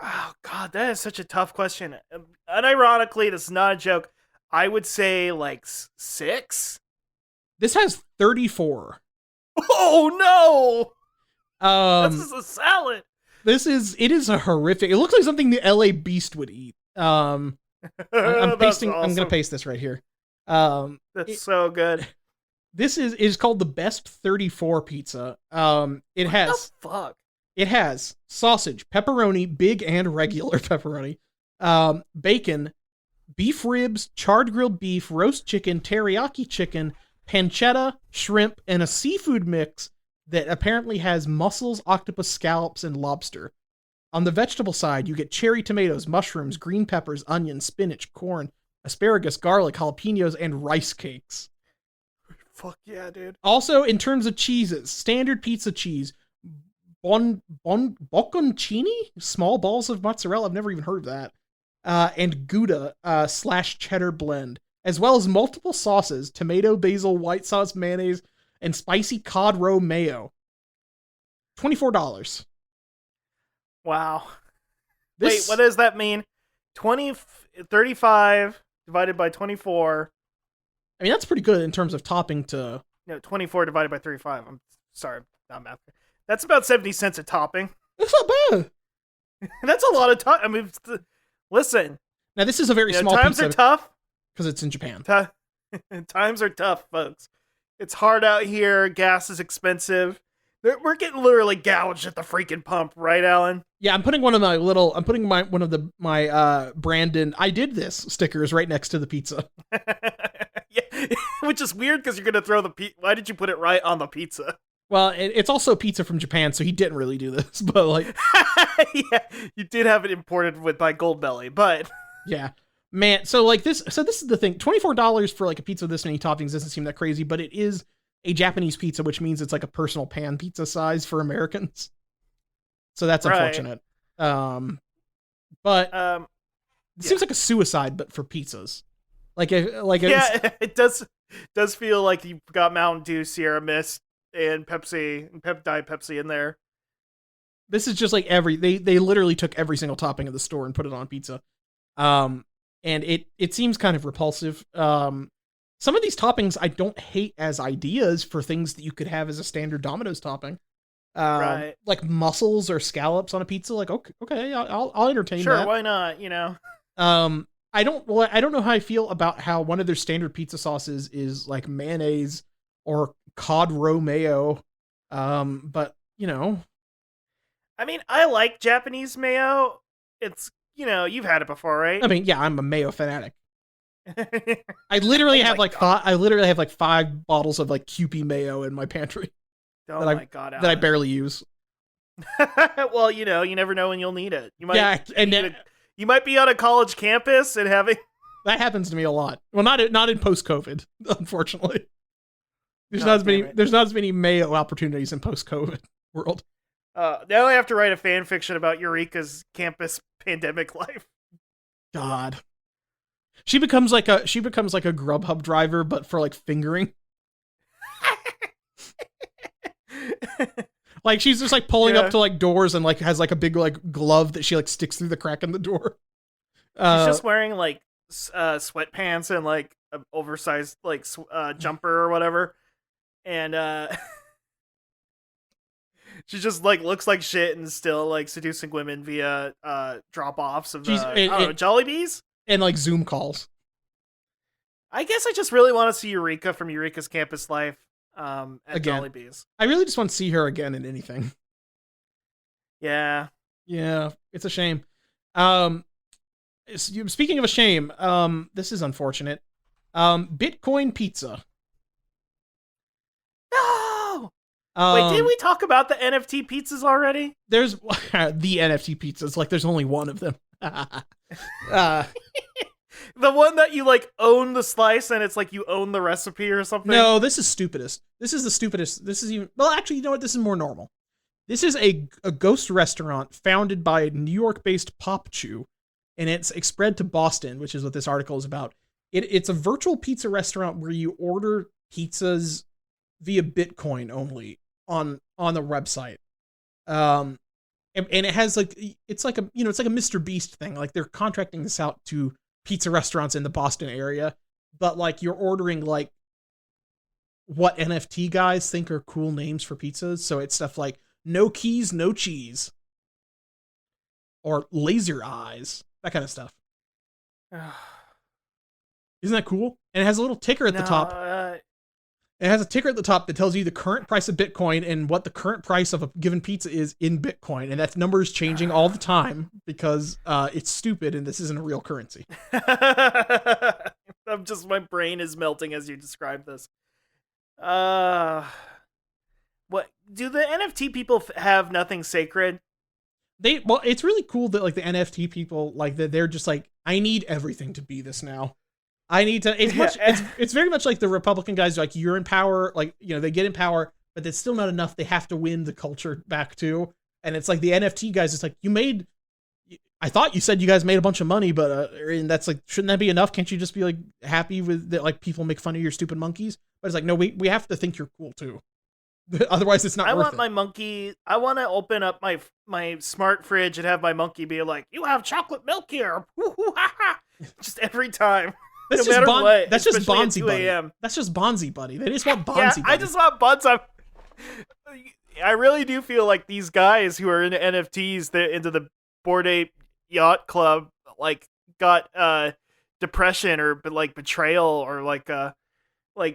Oh, God, that is such a tough question. Unironically, this is not a joke. I would say like 6. This has 34. Oh no! This Um, is a salad. it is a horrific. It looks like something the LA Beast would eat. I'm That's pasting. awesome. I'm gonna paste this right here. That's so good. This is called the Best 34 pizza. It What has the fuck? it has sausage, pepperoni, big and regular pepperoni, bacon, beef ribs, charred grilled beef, roast chicken, teriyaki chicken, pancetta, shrimp, and a seafood mix that apparently has mussels, octopus, scallops, and lobster. On the vegetable side, you get cherry tomatoes, mushrooms, green peppers, onions, spinach, corn, asparagus, garlic, jalapenos, and rice cakes. Fuck yeah, dude. Also, in terms of cheeses, standard pizza cheese, bocconcini, small balls of mozzarella. I've never even heard of that. And Gouda / cheddar blend, as well as multiple sauces: tomato, basil, white sauce, mayonnaise, and spicy cod roe mayo. $24. Wow. Wait, what does that mean? 35 divided by 24. I mean, that's pretty good in terms of topping to... No, 24 divided by 35. I'm sorry, not math. That's about 70 cents a topping. That's not bad. That's a lot of time. I mean, listen. Now, this is a very small times pizza. Are tough. Because it's in Japan. Times are tough, folks. It's hard out here. Gas is expensive. We're getting literally gouged at the freaking pump, right, Alan? Yeah, I'm putting one of my Brandon I did this stickers right next to the pizza. Yeah, which is weird because you're gonna throw the why did you put it right on the pizza? Well, it's also pizza from Japan, so he didn't really do this, but like, yeah, you did have it imported by Goldbelly, but yeah, man. So like this is the thing: $24 for like a pizza with this many toppings doesn't seem that crazy, but it is a Japanese pizza, which means it's like a personal pan pizza size for Americans. So that's unfortunate. But it seems like a suicide, but for pizzas. It does feel like you got Mountain Dew, Sierra Mist, and Pepsi, and Diet Pepsi in there. This is just like they literally took every single topping of the store and put it on pizza. And it seems kind of repulsive. Some of these toppings I don't hate as ideas for things that you could have as a standard Domino's topping. Right. Like mussels or scallops on a pizza. Like, okay, I'll entertain that. Sure, why not? I don't know how I feel about how one of their standard pizza sauces is like mayonnaise or cod roe mayo. But I mean, I like Japanese mayo. It's, you've had it before, right? I mean, yeah, I'm a mayo fanatic. I literally have like 5 bottles of like Kewpie mayo in my pantry. Oh my god, Alan. That I barely use. Well, you never know when you'll need it. You might, you might be on a college campus and having that happens to me a lot. Well, not in post-COVID, unfortunately. There's not as many mayo opportunities in post-COVID world. Now I have to write a fan fiction about Yurika's campus pandemic life. God. She becomes like a Grubhub driver, but for like fingering. Like she's just like pulling up to like doors and like has like a big like glove that she like sticks through the crack in the door. She's just wearing like sweatpants and like an oversized like jumper or whatever, and she just like looks like shit and still like seducing women via drop-offs of Jollibees and like Zoom calls. I guess I just really want to see Yurika from Yurika's campus life at again. Jollibees. I really just want to see her again in anything. Yeah, it's a shame. Speaking of a shame, this is unfortunate. Bitcoin pizza. No. Wait, did we talk about the NFT pizzas already? There's the NFT pizzas. Like, there's only one of them. The one that you like own the slice and it's like you own the recipe or something? No, this is stupidest. This is the stupidest. This is even... Well, actually, you know what? This is more normal. This is a ghost restaurant founded by a New York-based Pop Chew, and it's spread to Boston, which is what this article is about. It's a virtual pizza restaurant where you order pizzas via Bitcoin only on the website. And it has like... It's like a Mr. Beast thing. Like, they're contracting this out to pizza restaurants in the Boston area, but like you're ordering like what NFT guys think are cool names for pizzas. So it's stuff like no keys, no cheese, or laser eyes, that kind of stuff. Isn't that cool? And it has a little ticker at the top. It has a ticker at the top that tells you the current price of Bitcoin and what the current price of a given pizza is in Bitcoin. And that number is changing all the time because it's stupid and this isn't a real currency. My brain is melting as you describe this. What do the NFT people have nothing sacred? Well, it's really cool that like the NFT people, like that they're just like, I need everything to be this now. I need to. It's very much like the Republican guys. Like you're in power, like they get in power, but it's still not enough. They have to win the culture back too. And it's like the NFT guys. It's like I thought you said you guys made a bunch of money, but and that's like, shouldn't that be enough? Can't you just be like happy with that? Like people make fun of your stupid monkeys, but it's like no, we have to think you're cool too. Otherwise, it's not. I worth want it. my monkey. I want to open up my smart fridge and have my monkey be like, "You have chocolate milk here." Just every time. That's no just matter what. That's just especially at Bonzi 2 buddy. a.m. That's just Bonzi buddy. They just want Bonzi Yeah, buddy. I just want Bonzi. I really do feel like these guys who are into NFTs, they're into the Bored Ape Yacht Club, like got depression or like betrayal or like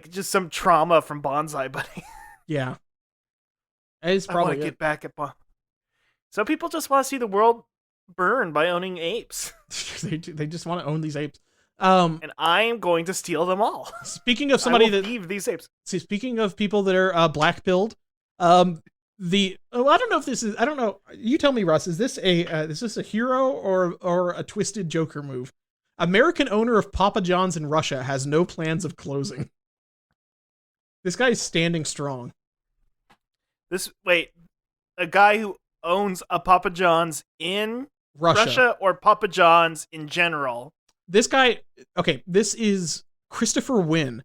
just some trauma from Bonsai Buddy. Yeah, it's probably. I want to get back at Some people just want to see the world burn by owning apes. They just want to own these apes. And I am going to steal them all. Speaking of somebody that thieve these apes. See, speaking of people that are black pilled, I don't know if this is. I don't know. You tell me, Russ. Is this a hero or a twisted Joker move? American owner of Papa John's in Russia has no plans of closing. This guy is standing strong. A guy who owns a Papa John's in Russia or Papa John's in general? This guy, okay, this is Christopher Wynn,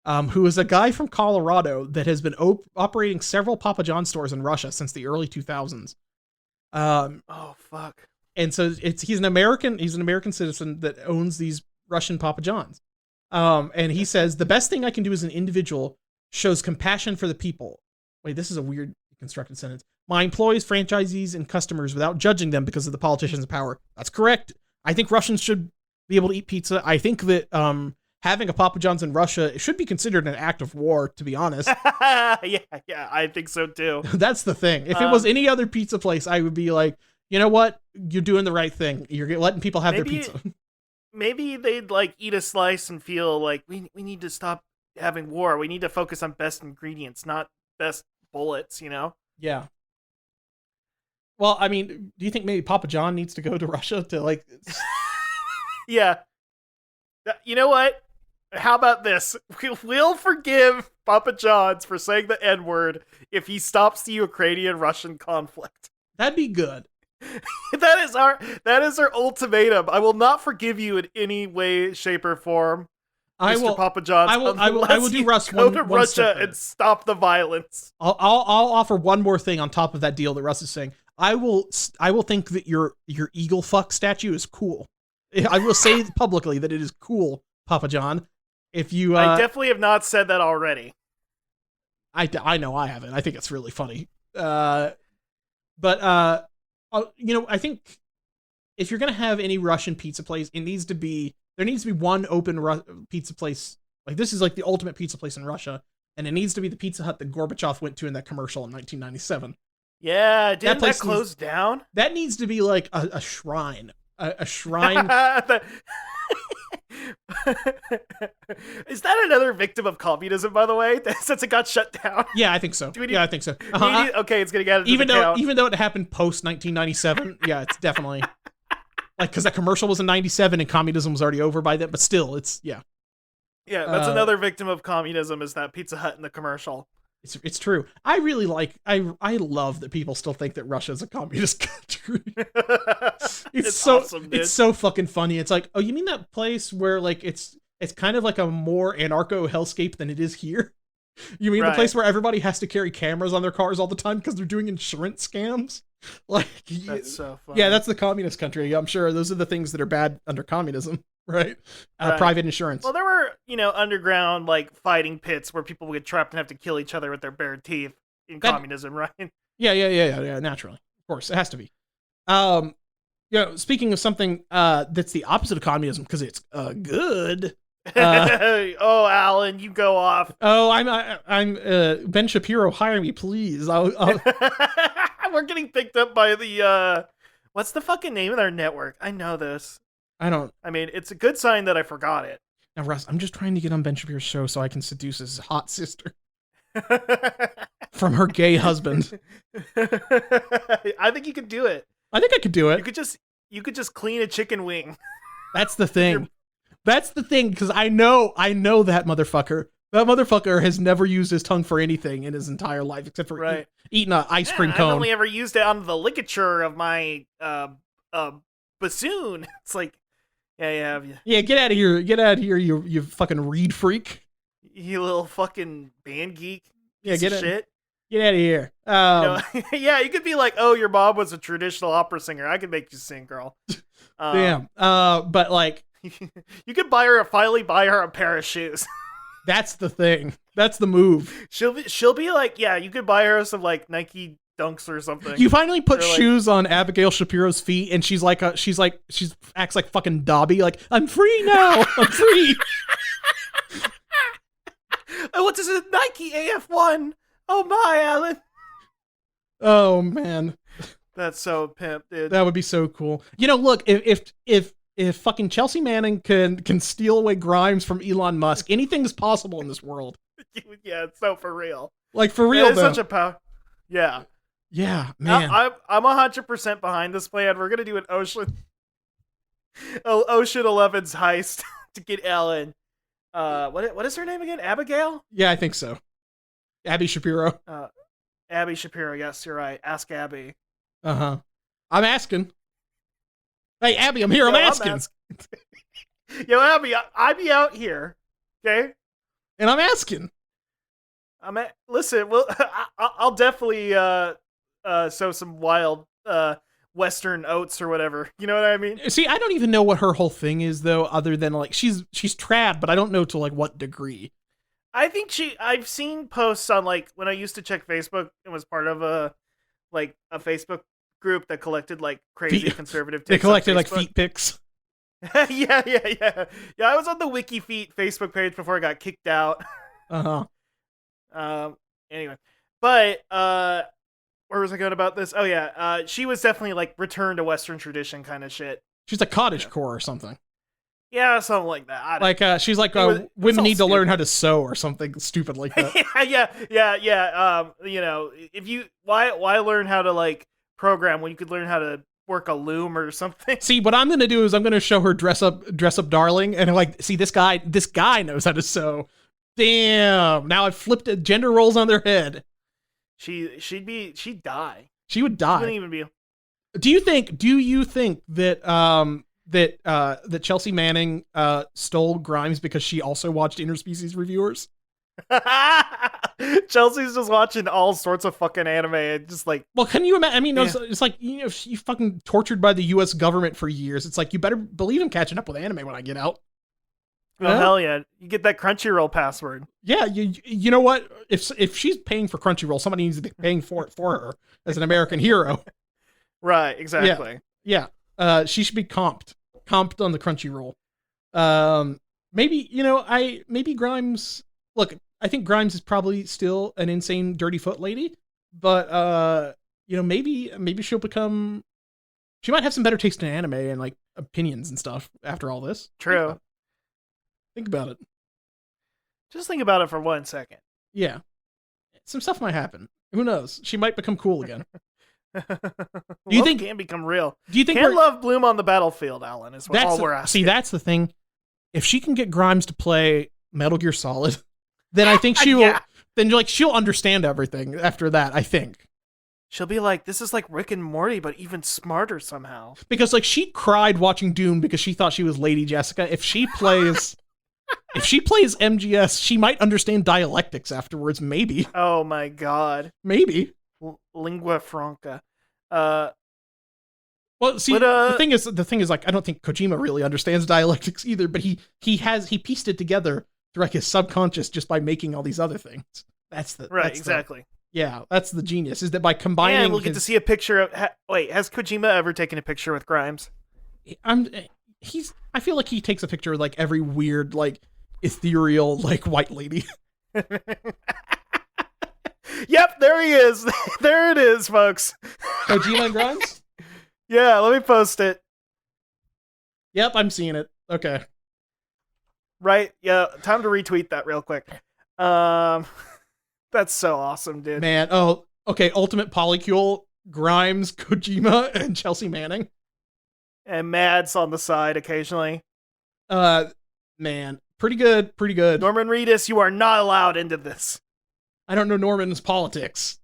who is a guy from Colorado that has been operating several Papa John stores in Russia since the early 2000s. Oh fuck! And so he's an American citizen that owns these Russian Papa Johns. And he says the best thing I can do as an individual shows compassion for the people. Wait, this is a weird constructed sentence. My employees, franchisees, and customers without judging them because of the politicians in power. That's correct. I think Russians should be able to eat pizza. I think that having a Papa John's in Russia should be considered an act of war, to be honest. yeah, I think so too. That's the thing. If it was any other pizza place, I would be like, you know what? You're doing the right thing. You're letting people have their pizza. Maybe they'd like eat a slice and feel like we need to stop having war. We need to focus on best ingredients, not best bullets, Yeah. Well, I mean, do you think maybe Papa John needs to go to Russia to like... Yeah. You know what? How about this? We'll forgive Papa John's for saying the N-word if he stops the Ukrainian-Russian conflict. That'd be good. That is our ultimatum. I will not forgive you in any way, shape, or form, Mr. Papa John's. I will do Russ go to Russia and stop the violence. I'll offer one more thing on top of that deal that Russ is saying. I will think that your eagle fuck statue is cool. I will say publicly that it is cool, Papa John. If you, I definitely have not said that already. I know I haven't. I think it's really funny. I think if you're gonna have any Russian pizza place, there needs to be one open pizza place. Like this is like the ultimate pizza place in Russia, and it needs to be the Pizza Hut that Gorbachev went to in that commercial in 1997. Yeah, didn't that close down? That needs to be like a shrine. A shrine. Is that another victim of communism, by the way, since it got shut down? Yeah, I think so. I think so. Okay, it's gonna get even though it happened post 1997. Yeah, it's definitely like because that commercial was in 97 and communism was already over by then. But still, it's yeah. Yeah, that's another victim of communism is that Pizza Hut in the commercial. It's true. I really I love that people still think that Russia is a communist country. It's so awesome, dude. It's so fucking funny. It's like, oh, you mean that place where like it's kind of like a more anarcho hellscape than it is here? You mean the place where everybody has to carry cameras on their cars all the time because they're doing insurance scams? Like that's so funny. Yeah, that's the communist country. I'm sure those are the things that are bad under communism. right? Right. Private insurance. Well, there were, underground like fighting pits where people would get trapped and have to kill each other with their bare teeth in communism, right? Yeah. Naturally, of course, it has to be. Speaking of something that's the opposite of communism because it's good. Oh, Alan, you go off. Oh, I'm Ben Shapiro. Hire me, please. We're getting picked up by the what's the fucking name of their network? I know this. I don't. I mean, it's a good sign that I forgot it. Now, Russ, I'm just trying to get on Ben Shapiro's show so I can seduce his hot sister from her gay husband. I think you could do it. I think I could do it. You could just clean a chicken wing. That's the thing. That's the thing, because I know that motherfucker. That motherfucker has never used his tongue for anything in his entire life except for eating an ice cream cone. I've only ever used it on the ligature of my bassoon. It's like, yeah, you have. Yeah, get out of here. Get out of here, you fucking reed freak. You little fucking band geek. Yeah, get it. Shit. Get out of here. Yeah, you could be like, oh, your mom was a traditional opera singer. I could make you sing, girl. Damn. But like, you could finally buy her a pair of shoes. That's the thing. That's the move. She'll be like, yeah, you could buy her some like Nike Dunks or something. You finally put shoes on Abigail Shapiro's feet, and she acts like fucking Dobby. Like, I'm free now. I'm free. Oh, what is it? Nike AF1. Oh my, Alan. Oh man, that's so pimp, dude. That would be so cool. Look, if fucking Chelsea Manning can steal away Grimes from Elon Musk, anything's possible in this world. Yeah, it's so for real. Like for real, it's such a power. Yeah. Yeah, man. I'm 100% behind this plan. We're gonna do an Ocean 11's heist to get Ellen. What is her name again? Abigail? Yeah, I think so. Abby Shapiro. Abby Shapiro. Yes, you're right. Ask Abby. I'm asking. Hey, Abby, I'm here. I'm asking. Yo, Abby, I be out here, okay? And I'm asking. Listen, well, I'll definitely sow some wild Western oats or whatever. You know what I mean? See, I don't even know what her whole thing is, though, other than like she's trad, but I don't know to like what degree. I think I've seen posts on like when I used to check Facebook and was part of a Facebook group that collected like crazy conservative tips. They collected like feet pics. Yeah. I was on the Wiki Feet Facebook page before I got kicked out. Anyway, but where was I going about this? Oh yeah, she was definitely like return to Western tradition kind of shit. She's a cottagecore or something. Yeah, something like that. Like she's like women need to learn how to sew or something stupid like that. yeah. If you why learn how to like program when you could learn how to work a loom or something. See, what I'm gonna do is I'm gonna show her dress up darling, and like, see, this guy knows how to sew. Damn! Now I've flipped gender roles on their head. She'd die. She would die. She wouldn't even be. Do you think that that Chelsea Manning stole Grimes because she also watched Interspecies Reviewers? Chelsea's just watching all sorts of fucking anime and just like, well, can you imagine? I mean, it's like, you fucking tortured by the U.S. government for years. It's like, you better believe I'm catching up with anime when I get out. Oh, hell yeah. You get that Crunchyroll password. Yeah, you know what? If she's paying for Crunchyroll, somebody needs to be paying for it for her as an American hero. Right, exactly. Yeah. She should be comped on the Crunchyroll. Maybe Grimes. Look, I think Grimes is probably still an insane dirty foot lady, but maybe she'll become. She might have some better taste in anime and like opinions and stuff after all this. True. Think about it. Just think about it for 1 second. Yeah. Some stuff might happen. Who knows? She might become cool again. Do you think can become real? Do you think can love bloom on the battlefield, Alan? Is all we're asking. See, that's the thing. If she can get Grimes to play Metal Gear Solid, then I think she will. Then she'll understand everything after that. I think she'll be like, "This is like Rick and Morty, but even smarter somehow." Because like she cried watching Dune because she thought she was Lady Jessica. If she plays MGS, she might understand dialectics afterwards. Maybe. Oh my god. Maybe. Lingua franca. Well, see, the thing is, like, I don't think Kojima really understands dialectics either, but he pieced it together through like his subconscious just by making all these other things. That's exactly. That's the genius, is that by combining. And we'll get to see a picture of. Wait, has Kojima ever taken a picture with Grimes? I feel like he takes a picture of like every weird, like, ethereal, like, white lady. Yep, there he is. There it is, folks. Kojima and Grimes? Yeah, let me post it. Yep, I'm seeing it. Okay. Right, yeah, time to retweet that real quick. That's so awesome, dude. Man, oh, okay, Ultimate Polycule, Grimes, Kojima, and Chelsea Manning. And Mads on the side occasionally. Man, pretty good. Norman Reedus, you are not allowed into this. I don't know Norman's politics.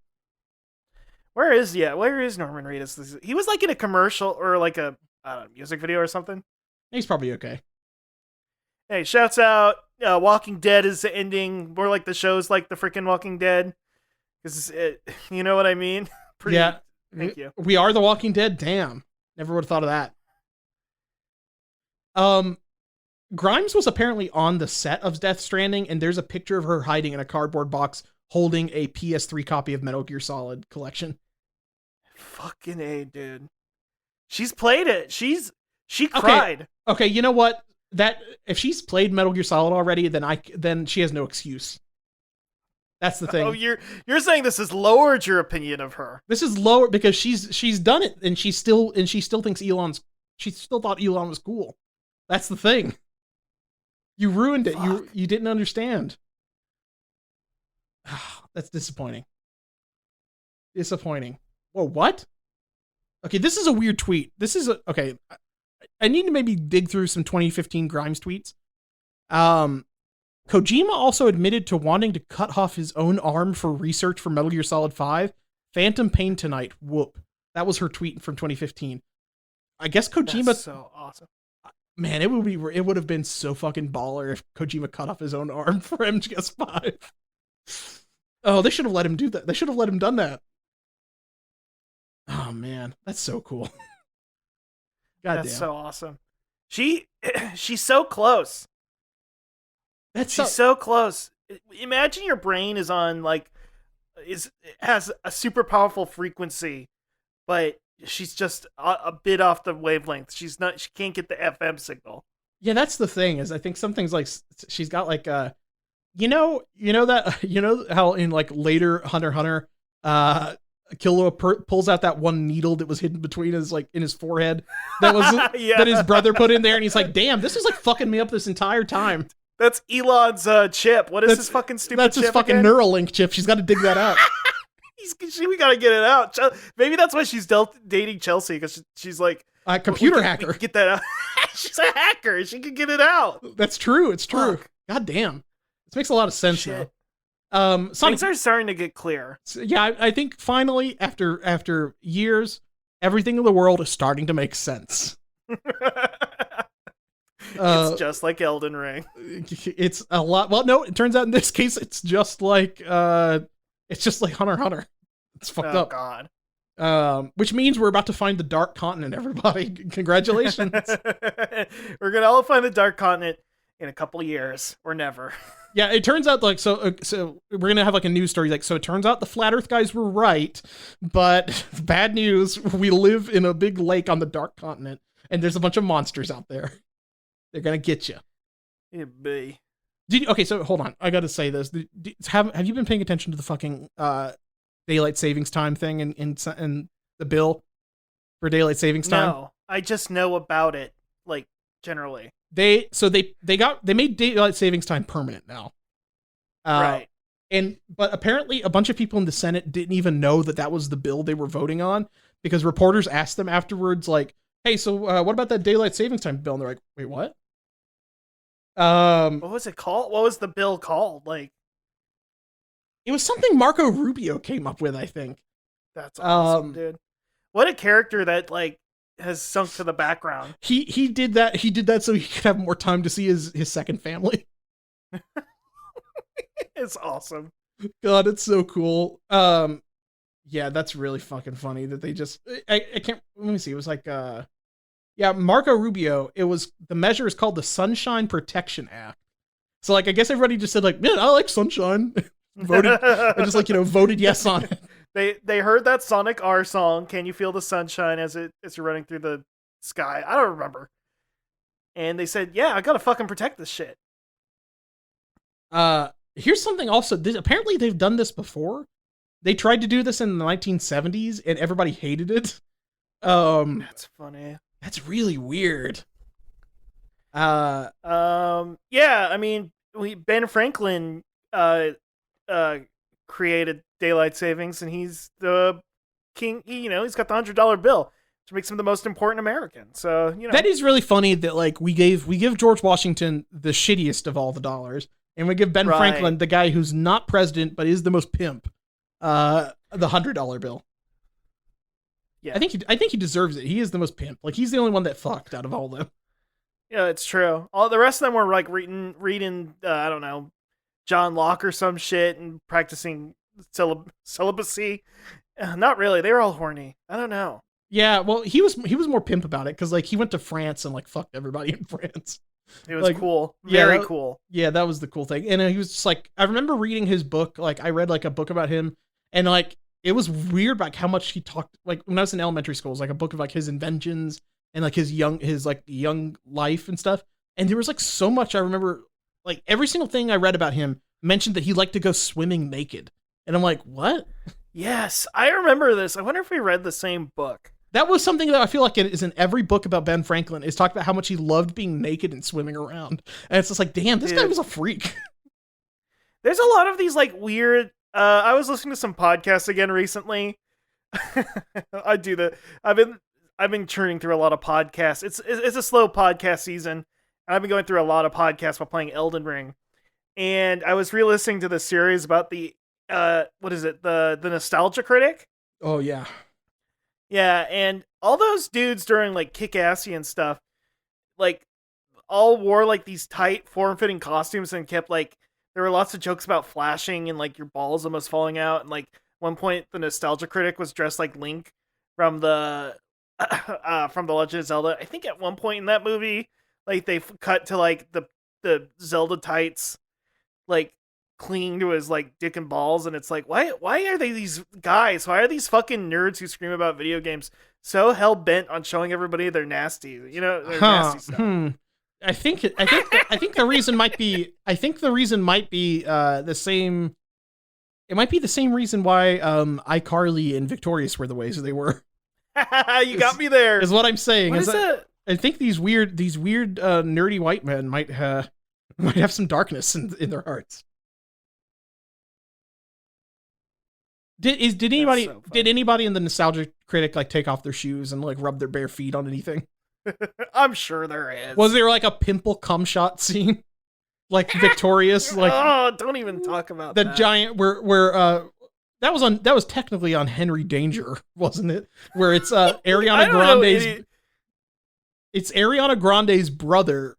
Where is Norman Reedus? He was like in a commercial or like a music video or something. He's probably okay. Hey, shouts out. Walking Dead is ending more like the show's like the freaking Walking Dead. Because you know what I mean? Yeah. Thank you. We are the Walking Dead. Damn. Never would have thought of that. Grimes was apparently on the set of Death Stranding, and there's a picture of her hiding in a cardboard box holding a PS3 copy of Metal Gear Solid Collection. Fucking A, dude. She's played it. She cried. Okay, you know what? That if she's played Metal Gear Solid already, then she has no excuse. That's the thing. Oh, you're saying this has lowered your opinion of her. This is lower because she's done it, and she still thinks she still thought Elon was cool. That's the thing. You ruined it. Fuck. You didn't understand. That's disappointing. Whoa, what? Okay, this is a weird tweet. Okay. I need to maybe dig through some 2015 Grimes tweets. Kojima also admitted to wanting to cut off his own arm for research for Metal Gear Solid 5. Phantom pain tonight. Whoop. That was her tweet from 2015. I guess Kojima. That's so awesome. Man, it would have been so fucking baller if Kojima cut off his own arm for MGS5. Oh, they should have let him do that. They should have let him done that. Oh man, that's so cool. That's so awesome. She's so close. She's so close. Imagine your brain is on has a super powerful frequency, but she's just a bit off the wavelength. She can't get the FM signal. Yeah, that's the thing. Is I think some things like she's got like you know how in like later Hunter x Hunter, Killua pulls out that one needle that was hidden between his like in his forehead that was that his brother put in there, and he's like, "Damn, this is like fucking me up this entire time." That's Elon's chip. What is his fucking stupid chip? That's his fucking again? Neuralink chip. She's got to dig that out. We gotta get it out. Maybe that's why she's dating Chelsea, because she's like a computer hacker. We can get that out. She's a hacker. She can get it out. That's true. It's true. Fuck. God damn. This makes a lot of sense Shit. now. Things are starting to get clear. Yeah, I think finally, after years, everything in the world is starting to make sense. It's just like Elden Ring. It's a lot. Well, no, it turns out in this case, it's just like Hunter x Hunter. It's fucked up. Oh God. Which means we're about to find the Dark Continent, everybody. Congratulations. We're gonna all find the Dark Continent in a couple years, or never. Yeah, it turns out like so we're gonna have like a news story like so. It turns out the flat Earth guys were right, but bad news. We live in a big lake on the Dark Continent, and there's a bunch of monsters out there. They're gonna get you. Yeah, be. Okay, so hold on. I gotta say this. Have you been paying attention to the fucking daylight savings time thing in the bill for daylight savings time? No, I just know about it, like generally. They made daylight savings time permanent now. Right. But apparently a bunch of people in the Senate didn't even know that was the bill they were voting on, because reporters asked them afterwards, like, "Hey, so what about that daylight savings time bill?" And they're like, "Wait, what?" What was it called? What was the bill called? Like, it was something Marco Rubio came up with, I think. That's awesome, dude. What a character that like has sunk to the background. He did that. He did that so he could have more time to see his second family. It's awesome. God, it's so cool. Yeah, that's really fucking funny that they just. I can't. Let me see. It was like yeah, Marco Rubio. It was the measure is called the Sunshine Protection Act. So like, I guess everybody just said like, man, I like sunshine. Voted. I just like voted yes on it. They heard that Sonic R song. Can you feel the sunshine as you're running through the sky? I don't remember. And they said, yeah, I gotta fucking protect this shit. Here's something also. Apparently, they've done this before. They tried to do this in the 1970s, and everybody hated it. That's funny. That's really weird. Yeah, I mean, Ben Franklin created daylight savings, and he's the king. He's got the $100 bill, which makes him the most important American. So that is really funny that like we give George Washington the shittiest of all the dollars, and we give Ben Franklin, the guy who's not president but is the most pimp, the $100 bill. Yeah, I think he deserves it. He is the most pimp. Like he's the only one that fucked out of all of them. Yeah, it's true. All the rest of them were like reading I don't know, John Locke or some shit and practicing celibacy. Not really. They were all horny. I don't know. Yeah, well, he was more pimp about it because like he went to France and like fucked everybody in France. It was like, cool. Very cool. Yeah, that was the cool thing. And he was just like, I remember reading his book. Like I read like a book about him, and like it was weird like how much he talked. Like when I was in elementary school, it was like a book of like his inventions and like his young life and stuff. And there was like so much I remember. Like every single thing I read about him mentioned that he liked to go swimming naked. And I'm like, what? Yes, I remember this. I wonder if we read the same book. That was something that I feel like it is in every book about Ben Franklin, is talked about how much he loved being naked and swimming around. And it's just like, damn, this guy was a freak. There's a lot of these like weird, I was listening to some podcasts again recently. I do that. I've been churning through a lot of podcasts. It's a slow podcast season. I've been going through a lot of podcasts while playing Elden Ring. And I was re-listening to the series about the what is it? The Nostalgia Critic? Oh yeah. Yeah, and all those dudes during like Kick-Assy and stuff, like all wore like these tight form-fitting costumes and kept like there were lots of jokes about flashing and like your balls almost falling out. And like one point the Nostalgia Critic was dressed like Link from the Legend of Zelda. I think at one point in that movie, like they cut to like the Zelda tights like clinging to his like dick and balls, and it's like why are they these guys? Why are these fucking nerds who scream about video games so hell bent on showing everybody they're nasty? Their nasty stuff. I think the reason might be the same. It might be the same reason why iCarly and Victorious were the ways they were. You got me there. Is what I'm saying. What is it? I think these weird nerdy white men might have some darkness in their hearts. Did anybody in the Nostalgia Critic like take off their shoes and like rub their bare feet on anything? I'm sure there is. Was there like a pimple cum shot scene? Like Victorious, like oh, don't even talk about that giant where that was technically on Henry Danger, wasn't it? Where it's Ariana Grande's it's Ariana Grande's brother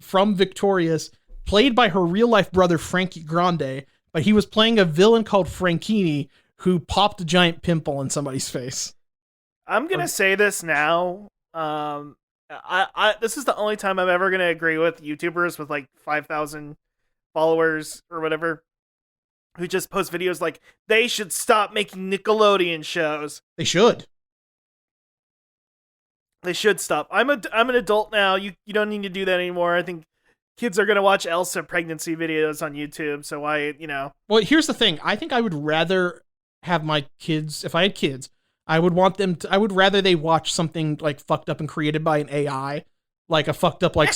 from Victorious, played by her real life brother Frankie Grande, but he was playing a villain called Franchini who popped a giant pimple in somebody's face. I'm gonna say this now. This is the only time I'm ever gonna agree with YouTubers with like 5,000 followers or whatever who just post videos like they should stop making Nickelodeon shows. They should. They should stop. I'm an adult now. You don't need to do that anymore. I think kids are gonna watch Elsa pregnancy videos on YouTube. So why Well, here's the thing. I think I would rather have my kids, if I had kids, I would rather they watch something like fucked up and created by an AI, like a fucked up like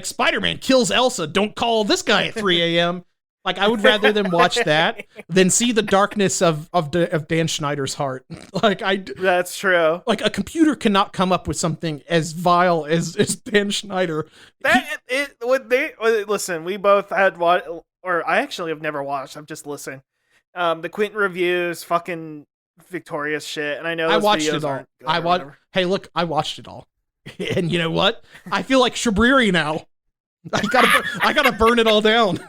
Spider-Man kills Elsa. Don't call this guy at 3 a.m. Like I would rather them watch that than see the darkness of Dan Schneider's heart. That's true. Like a computer cannot come up with something as vile as Dan Schneider. Listen, we both had watched, or I actually have never watched. I've just listened. The Quentin reviews, fucking Victorious shit, and I know I watched it all. Hey, look, I watched it all, and you know what? I feel like Shabriri now. I gotta burn it all down.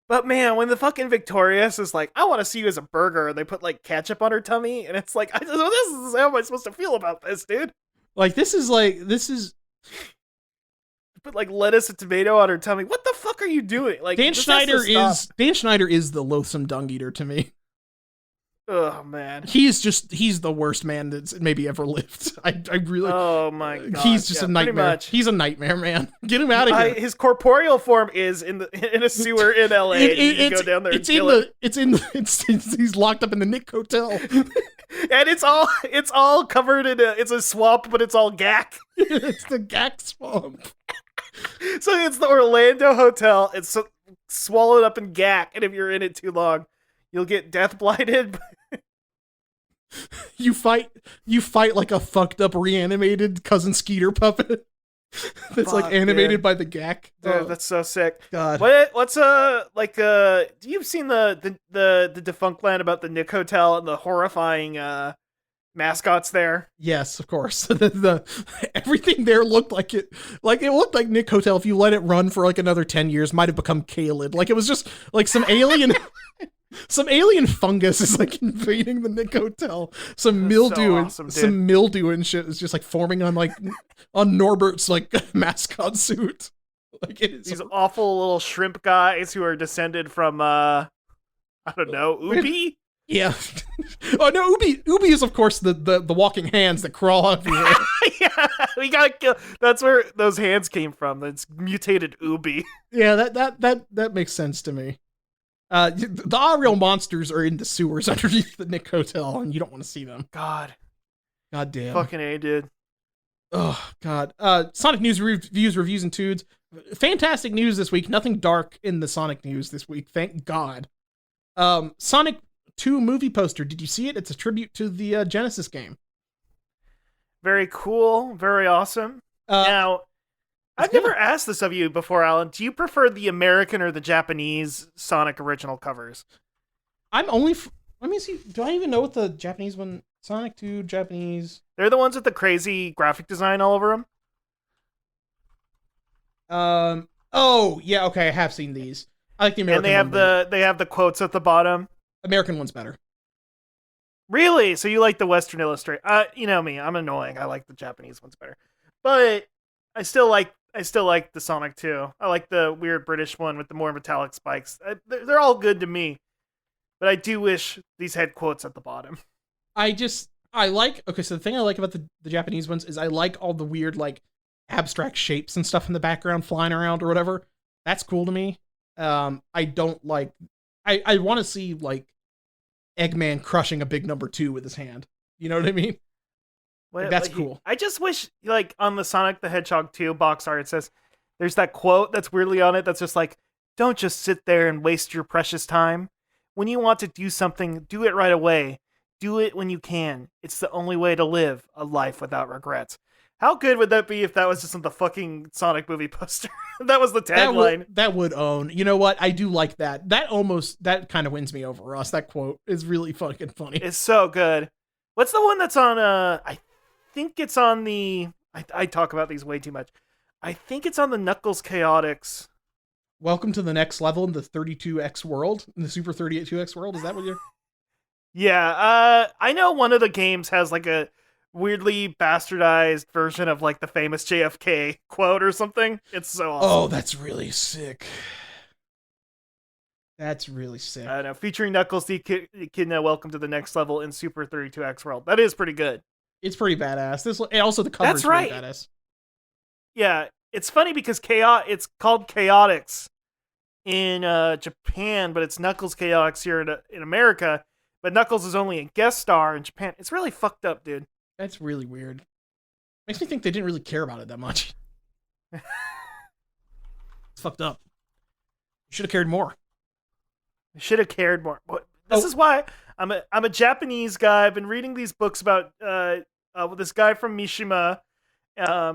But man, when the fucking Victorious is like, I want to see you as a burger, and they put like ketchup on her tummy, and it's like, how am I supposed to feel about this, dude? Like, this is Put like lettuce and tomato on her tummy. What the fuck are you doing? Like, Dan Schneider is the loathsome dung eater to me. Oh man, he's the worst man that's maybe ever lived. I really. Oh my god, he's just a nightmare. He's a nightmare, man. Get him out of here. His corporeal form is in a sewer in LA. You go down there and kill it. He's locked up in the Nick Hotel, and it's all covered in it's a swamp, but it's all gack. It's the gack swamp. So it's the Orlando Hotel. It's swallowed up in gack, and if you're in it too long, you'll get death blinded. You fight like a fucked up reanimated Cousin Skeeter puppet that's like animated by the gack. Dude, that's so sick. God. What's you've seen the defunct land about the Nick Hotel and the horrifying mascots there? Yes, of course. the everything there looked like it looked like Nick Hotel if you let it run for like another 10 years might have become Caled. Like it was just like some alien fungus is like invading the Nick Hotel. Some mildew and shit is just like forming on Norbert's like mascot suit. Like it is these awful little shrimp guys who are descended from I don't know, Ubi? Yeah. Oh no, Ubi is of course the walking hands that crawl everywhere. Yeah, we gotta kill. That's where those hands came from. That's mutated Ubi. Yeah, that makes sense to me. The real monsters are in the sewers underneath the Nick Hotel, and you don't want to see them. God damn. Fucking A, dude. Oh, God. Sonic news, reviews, and tudes. Fantastic news this week. Nothing dark in the Sonic news this week. Thank God. Sonic 2 movie poster. Did you see it? It's a tribute to the Genesis game. Very cool. Very awesome. Now, I've never asked this of you before, Alan. Do you prefer the American or the Japanese Sonic original covers? let me see. Do I even know what the Japanese one? Sonic 2 Japanese. They're the ones with the crazy graphic design all over them. Oh yeah. Okay, I have seen these. I like the American. And they have the quotes at the bottom. American one's better. Really? So you like the Western Illustrated? You know me. I'm annoying. I like the Japanese ones better, but I still like the Sonic 2. I like the weird British one with the more metallic spikes. They're all good to me. But I do wish these had quotes at the bottom. So the thing I like about the Japanese ones is I like all the weird, like, abstract shapes and stuff in the background flying around or whatever. That's cool to me. I don't like... I want to see, like, Eggman crushing a big number 2 with his hand. You know what I mean? That's cool. I just wish, like, on the Sonic the Hedgehog 2 box art, it says, there's that quote that's weirdly on it that's just like, don't just sit there and waste your precious time. When you want to do something, do it right away. Do it when you can. It's the only way to live a life without regrets. How good would that be if that was just on the fucking Sonic movie poster? That was the tagline. That would own. You know what? I do like that. That kind of wins me over, Ross. That quote is really fucking funny. It's so good. What's the one that's on, I think it's on the... I talk about these way too much. I think it's on the Knuckles Chaotix. Welcome to the next level in the 32X world, in the Super 32X world. Is that what you're... Yeah, I know one of the games has like a weirdly bastardized version of like the famous JFK quote or something. It's so awesome. Oh, that's really sick. That's really sick. I don't know. Featuring Knuckles the Echidna, welcome to the next level in Super 32X world. That is pretty good. It's pretty badass. And also the cover is pretty badass. Yeah, it's funny because it's called Chaotix in Japan, but it's Knuckles Chaotix here in America. But Knuckles is only a guest star in Japan. It's really fucked up, dude. That's really weird. Makes me think they didn't really care about it that much. It's fucked up. You should have cared more. This is why I'm a Japanese guy. I've been reading these books about this guy from Mishima.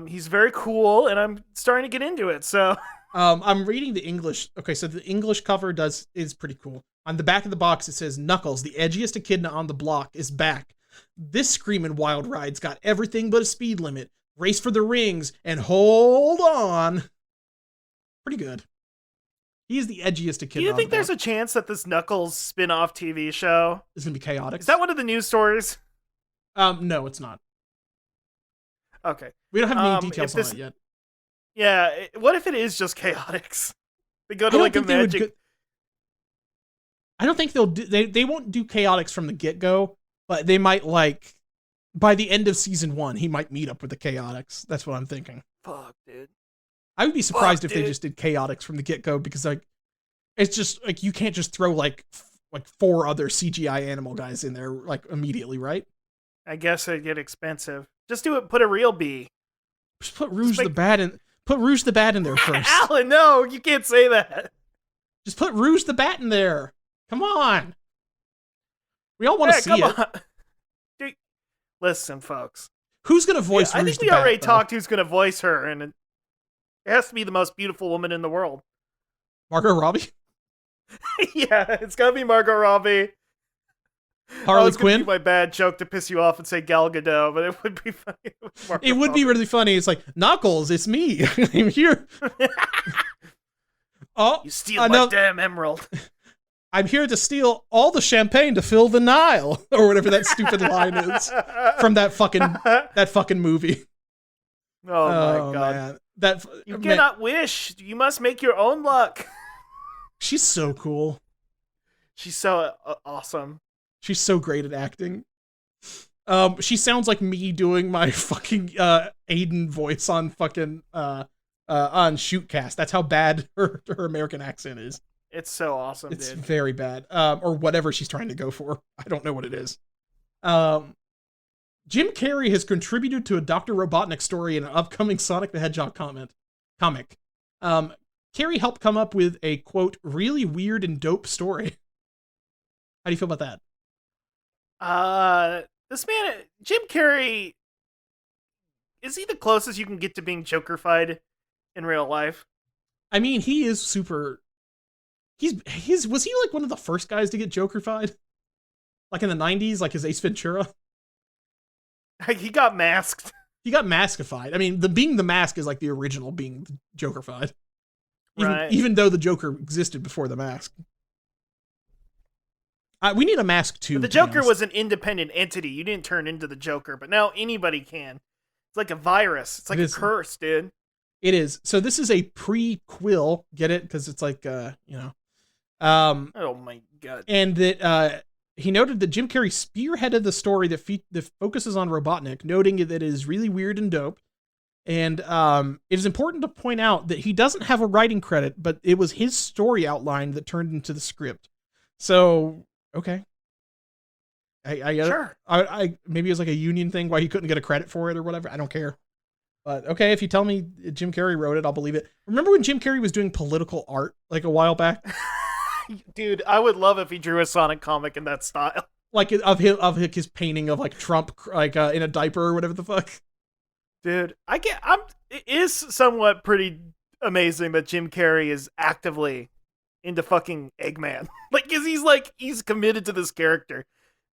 He's very cool, and I'm starting to get into it. So I'm reading the English. Okay, so the English cover is pretty cool. On the back of the box, it says, Knuckles, the edgiest echidna on the block, is back. This screamin' wild ride's got everything but a speed limit. Race for the rings, and hold on. Pretty good. He is the edgiest kid. Do you think there's a chance that this Knuckles spin-off TV show is going to be chaotic? Is that one of the news stories? No, it's not. Okay. We don't have any details on it yet. Yeah, what if it is just chaotics? They go to like a magic... I don't think they'll do... They won't do chaotics from the get-go, but they might, like... By the end of season 1, he might meet up with the chaotics. That's what I'm thinking. Fuck, dude. I would be surprised if they just did chaotics from the get-go, because, like, it's just, like, you can't just throw, like 4 other CGI animal guys in there, like, immediately, right? I guess it'd get expensive. Just do it, put a real bee. Just put Rouge the Bat in... Put Rouge the Bat in there first. Alan, no, you can't say that. Just put Rouge the Bat in there. Come on. We all want to see it. Dude, listen, folks. Who's going to voice Rouge the Bat? I think we already talked who's going to voice her, and it has to be the most beautiful woman in the world. Margot Robbie? Yeah, it's got to be Margot Robbie. Harley Quinn? Be my bad joke to piss you off and say Gal Gadot, but it would be funny. It would be really funny. It's like, Knuckles, it's me. I'm here. Oh, you steal my damn emerald. I'm here to steal all the champagne to fill the Nile, or whatever that stupid line is from that fucking movie. Oh my god! Man. You cannot wish. You must make your own luck. She's so cool. She's so awesome. She's so great at acting. She sounds like me doing my fucking Aiden voice on fucking on Shootcast. That's how bad her American accent is. It's so awesome, it's dude. Very bad. Or whatever she's trying to go for. I don't know what it is. Jim Carrey has contributed to a Dr. Robotnik story in an upcoming Sonic the Hedgehog comic. Carrey helped come up with a, quote, really weird and dope story. How do you feel about that? This man, Jim Carrey, is he the closest you can get to being Joker-fied in real life? I mean, he is super... Was he like one of the first guys to get Joker-fied? Like in the 90s, like his Ace Ventura? He got masked. He got maskified. I mean, being the mask is like the original being Joker-fied. Even though the Joker existed before the mask. We need a mask too. But the Joker was an independent entity. You didn't turn into the Joker, but now anybody can. It's like a virus. It's like a curse, dude. It is. So this is a prequel. Get it? Because it's like, oh my god. And that he noted that Jim Carrey spearheaded the story that focuses on Robotnik, noting that it is really weird and dope. And it is important to point out that he doesn't have a writing credit, but it was his story outline that turned into the script. So, okay. Sure. I maybe it was like a union thing why he couldn't get a credit for it or whatever. I don't care. But okay, if you tell me Jim Carrey wrote it, I'll believe it. Remember when Jim Carrey was doing political art like a while back? Dude, I would love if he drew a Sonic comic in that style. Like of his painting of like Trump like in a diaper or whatever the fuck. Dude, it is somewhat pretty amazing that Jim Carrey is actively into fucking Eggman. Like, 'cause he's committed to this character.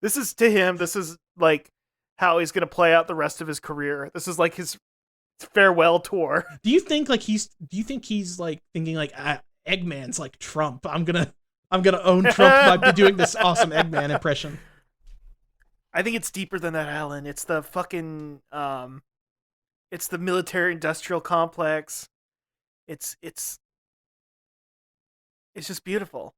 This is to him, this is like how he's gonna play out the rest of his career. This is like his farewell tour. Do you think he's like thinking like Eggman's like Trump? I'm gonna own Trump by doing this awesome Eggman impression. I think it's deeper than that, Alan. It's the fucking it's the military-industrial complex. It's just beautiful.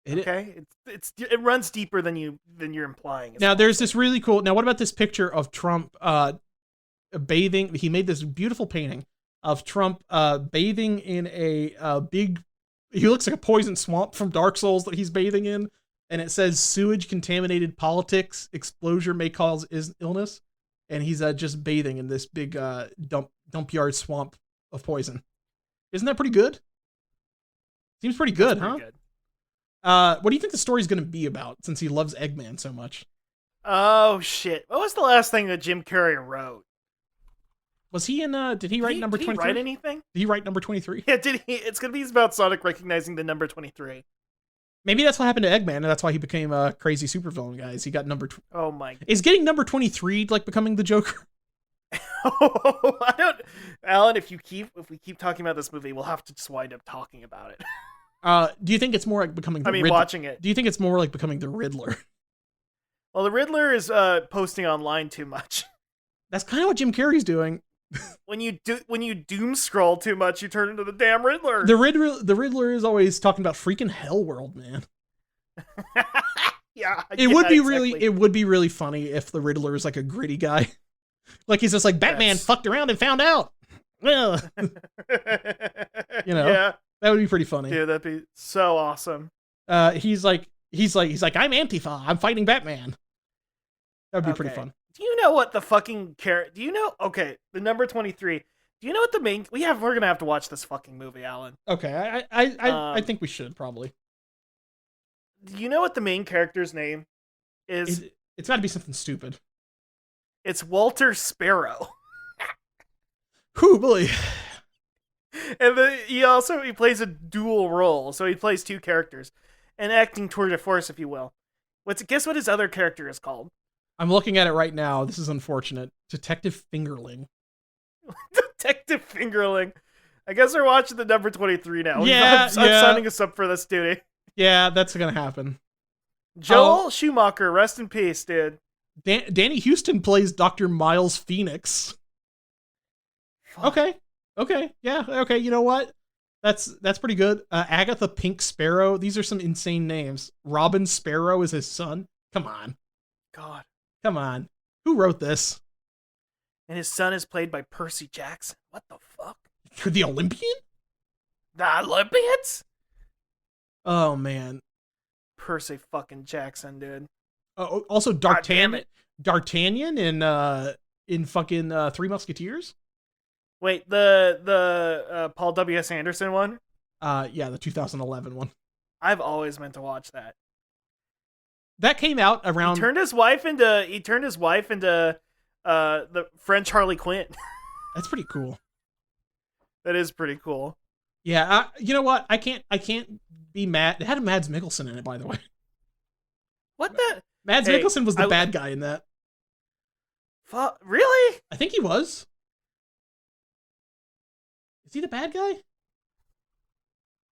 Okay, it runs deeper than you're implying. Now there's this really cool. Now what about this picture of Trump bathing? He made this beautiful painting of Trump bathing in a big. He looks like a poison swamp from Dark Souls that he's bathing in, and it says sewage contaminated politics. Exposure may cause illness. And he's just bathing in this big dump yard swamp of poison. Isn't that pretty good? Seems pretty good, huh? Good. What do you think the story's going to be about, since he loves Eggman so much? Oh, shit. What was the last thing that Jim Carrey wrote? Was he in, did he write number 23? Did he write anything? Did he write number 23? Yeah, did he? It's going to be about Sonic recognizing the number 23. Maybe that's what happened to Eggman, and that's why he became a crazy supervillain, guys. He got number... Oh my... Is getting number 23 like becoming the Joker? I don't... Alan, if we keep talking about this movie, we'll have to just wind up talking about it. Do you think it's more like becoming the watching it. Do you think it's more like becoming the Riddler? Well, the Riddler is posting online too much. That's kind of what Jim Carrey's doing. When you doom scroll too much, you turn into the damn Riddler. The Riddler is always talking about freaking Hell World, man. It would be really funny if the Riddler is like a gritty guy. Like he's just like, Batman fucked around and found out. Well, that would be pretty funny. Dude, that'd be so awesome. He's like, I'm Antifa. I'm fighting Batman. That would be pretty fun. Do you know what the fucking do you know? Okay, the number 23. Do you know what the main? We're gonna have to watch this fucking movie, Alan. Okay, I think we should probably. Do you know what the main character's name is? It's got to be something stupid. It's Walter Sparrow. Whew, boy. And he plays a dual role, so he plays two characters, an acting tour de force, if you will. Guess what his other character is called? I'm looking at it right now. This is unfortunate. Detective Fingerling. Detective Fingerling. I guess we're watching the number 23 now. Yeah, I'm signing us up for this duty. Yeah, that's gonna happen. Joel Schumacher, rest in peace, dude. Danny Houston plays Dr. Miles Phoenix. Fuck. Okay, yeah, okay. You know what? That's pretty good. Agatha Pink Sparrow. These are some insane names. Robin Sparrow is his son. Come on. God. Come on. Who wrote this? And his son is played by Percy Jackson. What the fuck? You're the Olympian? The Olympians? Oh, man. Percy fucking Jackson, dude. Also, D'Artagnan in fucking Three Musketeers? Wait, the Paul W.S. Anderson one? Yeah, the 2011 one. I've always meant to watch that. That came out around. He turned his wife into the French Harley Quinn. That's pretty cool. That is pretty cool. Yeah, you know what? I can't be mad. It had a Mads Mikkelsen in it, by the way. What the? Mads Mikkelsen was the bad guy in that. Really? I think he was. Is he the bad guy?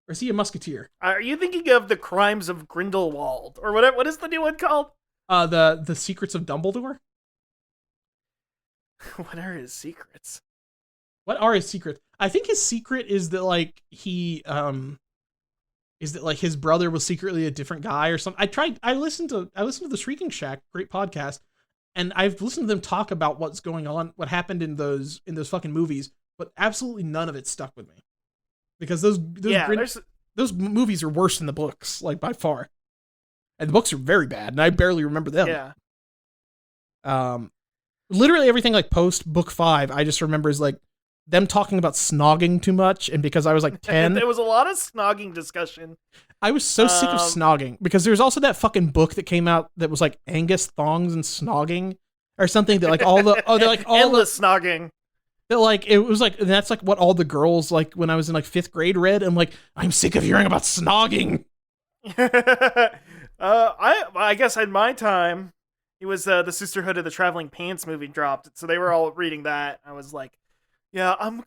Or is he a musketeer? Are you thinking of The Crimes of Grindelwald? Or what is the new one called? The Secrets of Dumbledore? What are his secrets? What are his secrets? I think his secret is that like his brother was secretly a different guy or something. I listened to the Shrieking Shack, great podcast, and I've listened to them talk about what's going on, what happened in those fucking movies, but absolutely none of it stuck with me. Because those movies are worse than the books, like by far. And the books are very bad, and I barely remember them. Yeah. Literally everything like post book 5, I just remember is like them talking about snogging too much, and because I was like 10, there was a lot of snogging discussion. I was so sick of snogging, because there's also that fucking book that came out that was like Angus Thongs and Snogging or something that like all the endless snogging. That like it was like that's like what all the girls like when I was in like 5th grade read. I'm like, I'm sick of hearing about snogging. I guess in my time it was the Sisterhood of the Traveling Pants movie dropped, so they were all reading that. I was like, yeah, I'm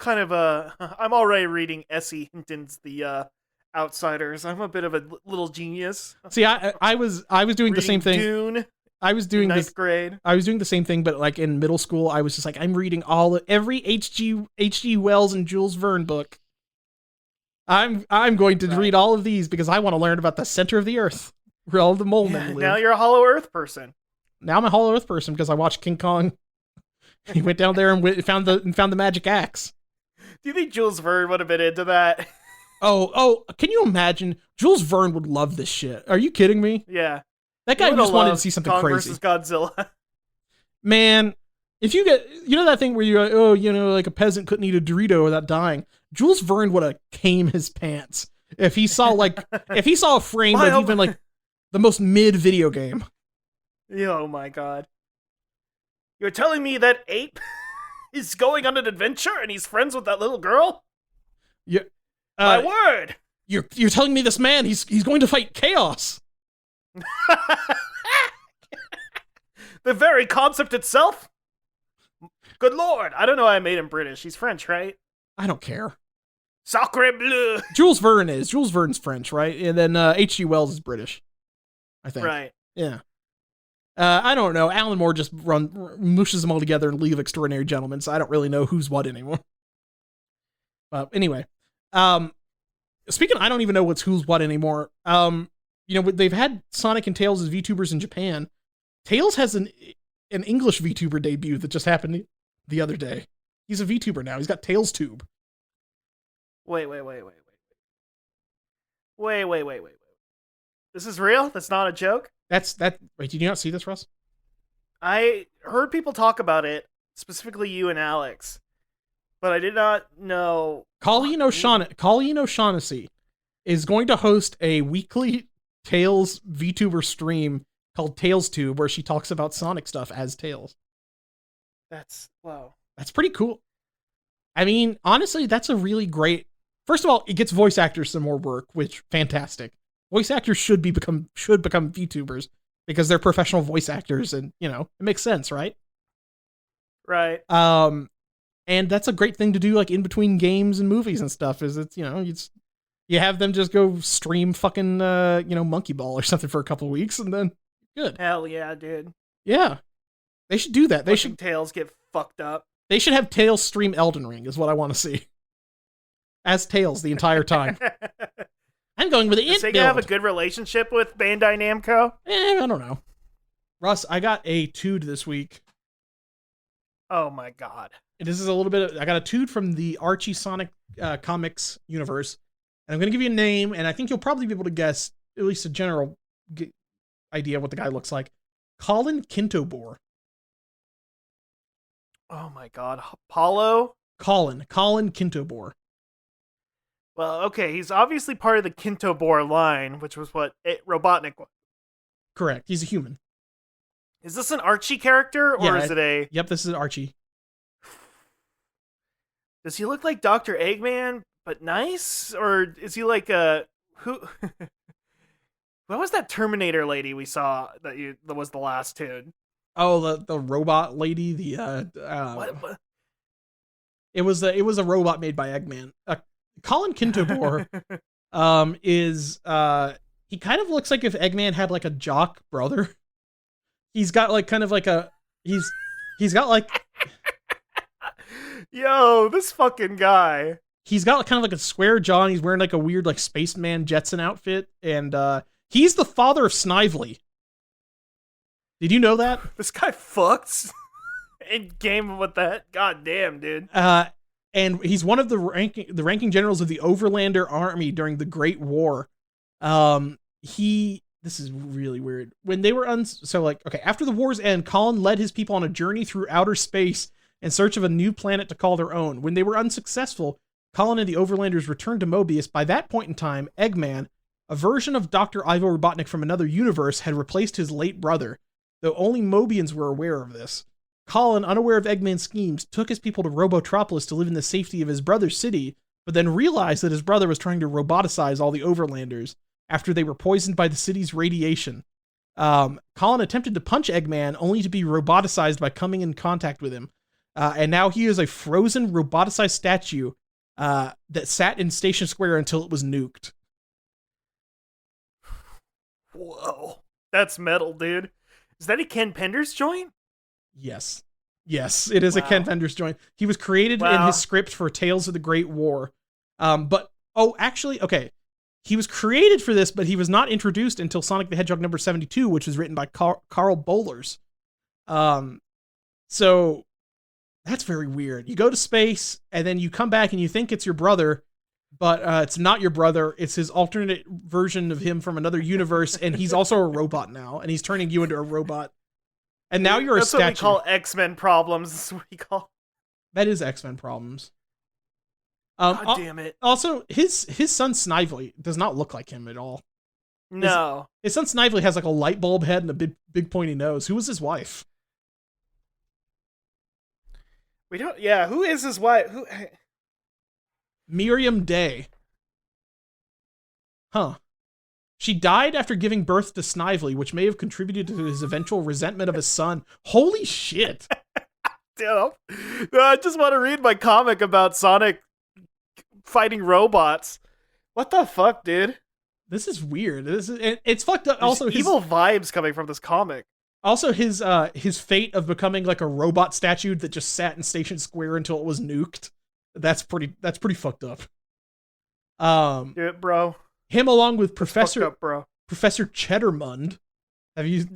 already reading S.E. Hinton's The Outsiders. I'm a bit of a little genius. See, I was doing the same thing. Dune. I was doing ninth grade. I was doing the same thing, but like in middle school, I was just like, I'm reading every H.G. Wells and Jules Verne book. I'm going to read all of these because I want to learn about the center of the earth, where all the mole men live. Now you're a Hollow Earth person. Now I'm a Hollow Earth person because I watched King Kong. He went down there and found the magic axe. Do you think Jules Verne would have been into that? Oh, can you imagine? Jules Verne would love this shit. Are you kidding me? Yeah. That guy just wanted to see something Kong crazy. Versus Godzilla. Man, if you get, that thing where you're like a peasant couldn't eat a Dorito without dying. Jules Verne would have came his pants if he saw a frame of even like the most mid video game. Oh my god. You're telling me that ape is going on an adventure and he's friends with that little girl? Yeah. My word. You're telling me this man he's going to fight chaos. The very concept itself? Good lord. I don't know why I made him British. He's French, right? I don't care. Sacre bleu. Jules Verne is. Jules Verne's French, right? And then H.G. Wells is British, I think. Right. Yeah. I don't know. Alan Moore just mooshes them all together in League of Extraordinary Gentlemen, so I don't really know who's what anymore. But anyway, speaking of, I don't even know who's what anymore. They've had Sonic and Tails as VTubers in Japan. Tails has an English VTuber debut that just happened the other day. He's a VTuber now. He's got Tails Tube. Wait. This is real? That's not a joke? Wait, did you not see this, Russ? I heard people talk about it, specifically you and Alex, but I did not know. Colin O'Shaughnessy is going to host a weekly Tails VTuber stream called Tails Tube, where she talks about Sonic stuff as Tails. That's pretty cool. I mean, honestly, that's a really great. First of all, it gets voice actors some more work, which fantastic. Voice actors should become VTubers because they're professional voice actors, and it makes sense, right? Right. And that's a great thing to do, like in between games and movies and stuff. Is you have them just go stream fucking Monkey Ball or something for a couple of weeks, and then good. Hell yeah, dude. Yeah, they should do that. They should Tails get fucked up. They should have Tails stream Elden Ring. Is what I want to see. As Tails the entire time. I'm going with the Does Sega have a good relationship with Bandai Namco? I don't know. Russ, I got a Tood this week. Oh my god. This is a little bit I got a Tood from the Archie Sonic comics universe. And I'm going to give you a name, and I think you'll probably be able to guess at least a general idea of what the guy looks like. Colin Kintobor. Oh my god. Apollo? Colin Kintobor. Well, okay, he's obviously part of the Kintobor line, which was what Robotnik was. Correct. He's a human. Is this an Archie character, or is it a... Yep, this is Archie. Does he look like Dr. Eggman, but nice? Or is he like a... Who... What was that Terminator lady we saw that was the last tune? Oh, the robot lady? What? It was a robot made by Eggman. Colin Kintobor is he kind of looks like if Eggman had like a jock brother. He's got like kind of like he's got like yo, this fucking guy. He's got kind of like a square jaw, and he's wearing like a weird like spaceman Jetson outfit, and he's the father of Snively. Did you know that? This guy fucks in game with that. God damn, dude. And he's one of the ranking generals of the Overlander army during the Great War. This is really weird. When they were after the war's end, Colin led his people on a journey through outer space in search of a new planet to call their own. When they were unsuccessful, Colin and the Overlanders returned to Mobius. By that point in time, Eggman, a version of Dr. Ivo Robotnik from another universe, had replaced his late brother, though only Mobians were aware of this. Colin, unaware of Eggman's schemes, took his people to Robotropolis to live in the safety of his brother's city, but then realized that his brother was trying to roboticize all the Overlanders after they were poisoned by the city's radiation. Colin attempted to punch Eggman, only to be roboticized by coming in contact with him. And now he is a frozen, roboticized statue that sat in Station Square until it was nuked. Whoa. That's metal, dude. Is that a Ken Penders joint? Yes, it is a Ken Penders joint. He was created in his script for Tales of the Great War. He was created for this, but he was not introduced until Sonic the Hedgehog number 72, which was written by Carl Bollers. So that's very weird. You go to space, and then you come back, and you think it's your brother, but it's not your brother. It's his alternate version of him from another universe, and he's also a robot now, and he's turning you into a robot. And now you're a statue. That's what we call X-Men problems. That's what we call. That is X-Men problems. God damn it. Also, his son Snively does not look like him at all. No. His son Snively has like a light bulb head and a big pointy nose. Who was his wife? We don't. Yeah, who is his wife? Who? Miriam Day. Huh. She died after giving birth to Snively, which may have contributed to his eventual resentment of his son. Holy shit. Damn. I just want to read my comic about Sonic fighting robots. What the fuck, dude? This is weird. It's fucked up. There's Also, evil vibes coming from this comic. Also, his fate of becoming like a robot statue that just sat in Station Square until it was nuked. That's pretty fucked up. Do it, bro. Him along with Fucked up, bro. Professor Cheddarmund. Have you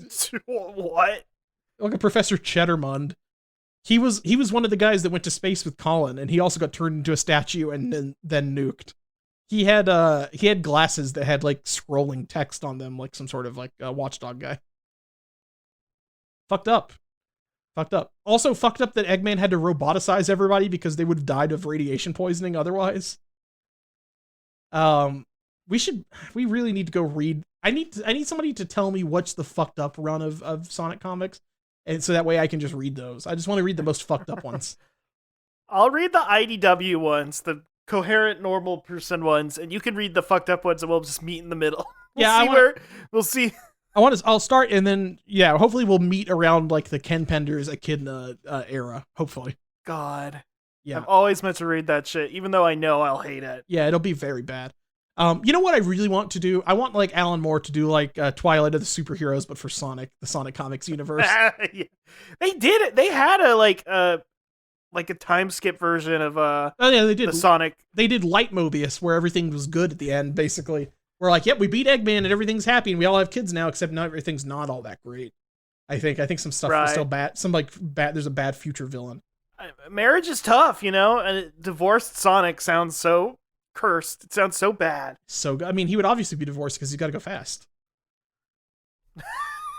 what? Look at Professor Cheddarmund. He was one of the guys that went to space with Colin, and he also got turned into a statue and then nuked. He had glasses that had like scrolling text on them, like some sort of like watchdog guy. Fucked up. Also fucked up that Eggman had to roboticize everybody because they would have died of radiation poisoning otherwise. We really need to go read. I need somebody to tell me what's the fucked up run of Sonic comics, and so that way I can just read those. I just want to read the most fucked up ones. I'll read the IDW ones, the coherent normal person ones, and you can read the fucked up ones, and we'll just meet in the middle. We'll see. I'll start, and then hopefully we'll meet around like the Ken Penders Echidna era. Hopefully. God. Yeah. I've always meant to read that shit, even though I know I'll hate it. Yeah, it'll be very bad. You know what I really want to do? I want like Alan Moore to do like Twilight of the Superheroes, but for Sonic, the Sonic Comics universe. Yeah. They did it. They had a time skip version of they did the Sonic. They did Light Mobius, where everything was good at the end. Basically, we're like, yep, we beat Eggman and everything's happy, and we all have kids now, except now everything's not all that great. I think some stuff is still bad. There's a bad future villain. Marriage is tough, and divorced Sonic sounds so cursed. It sounds so bad. So, I mean, he would obviously be divorced because he's got to go fast.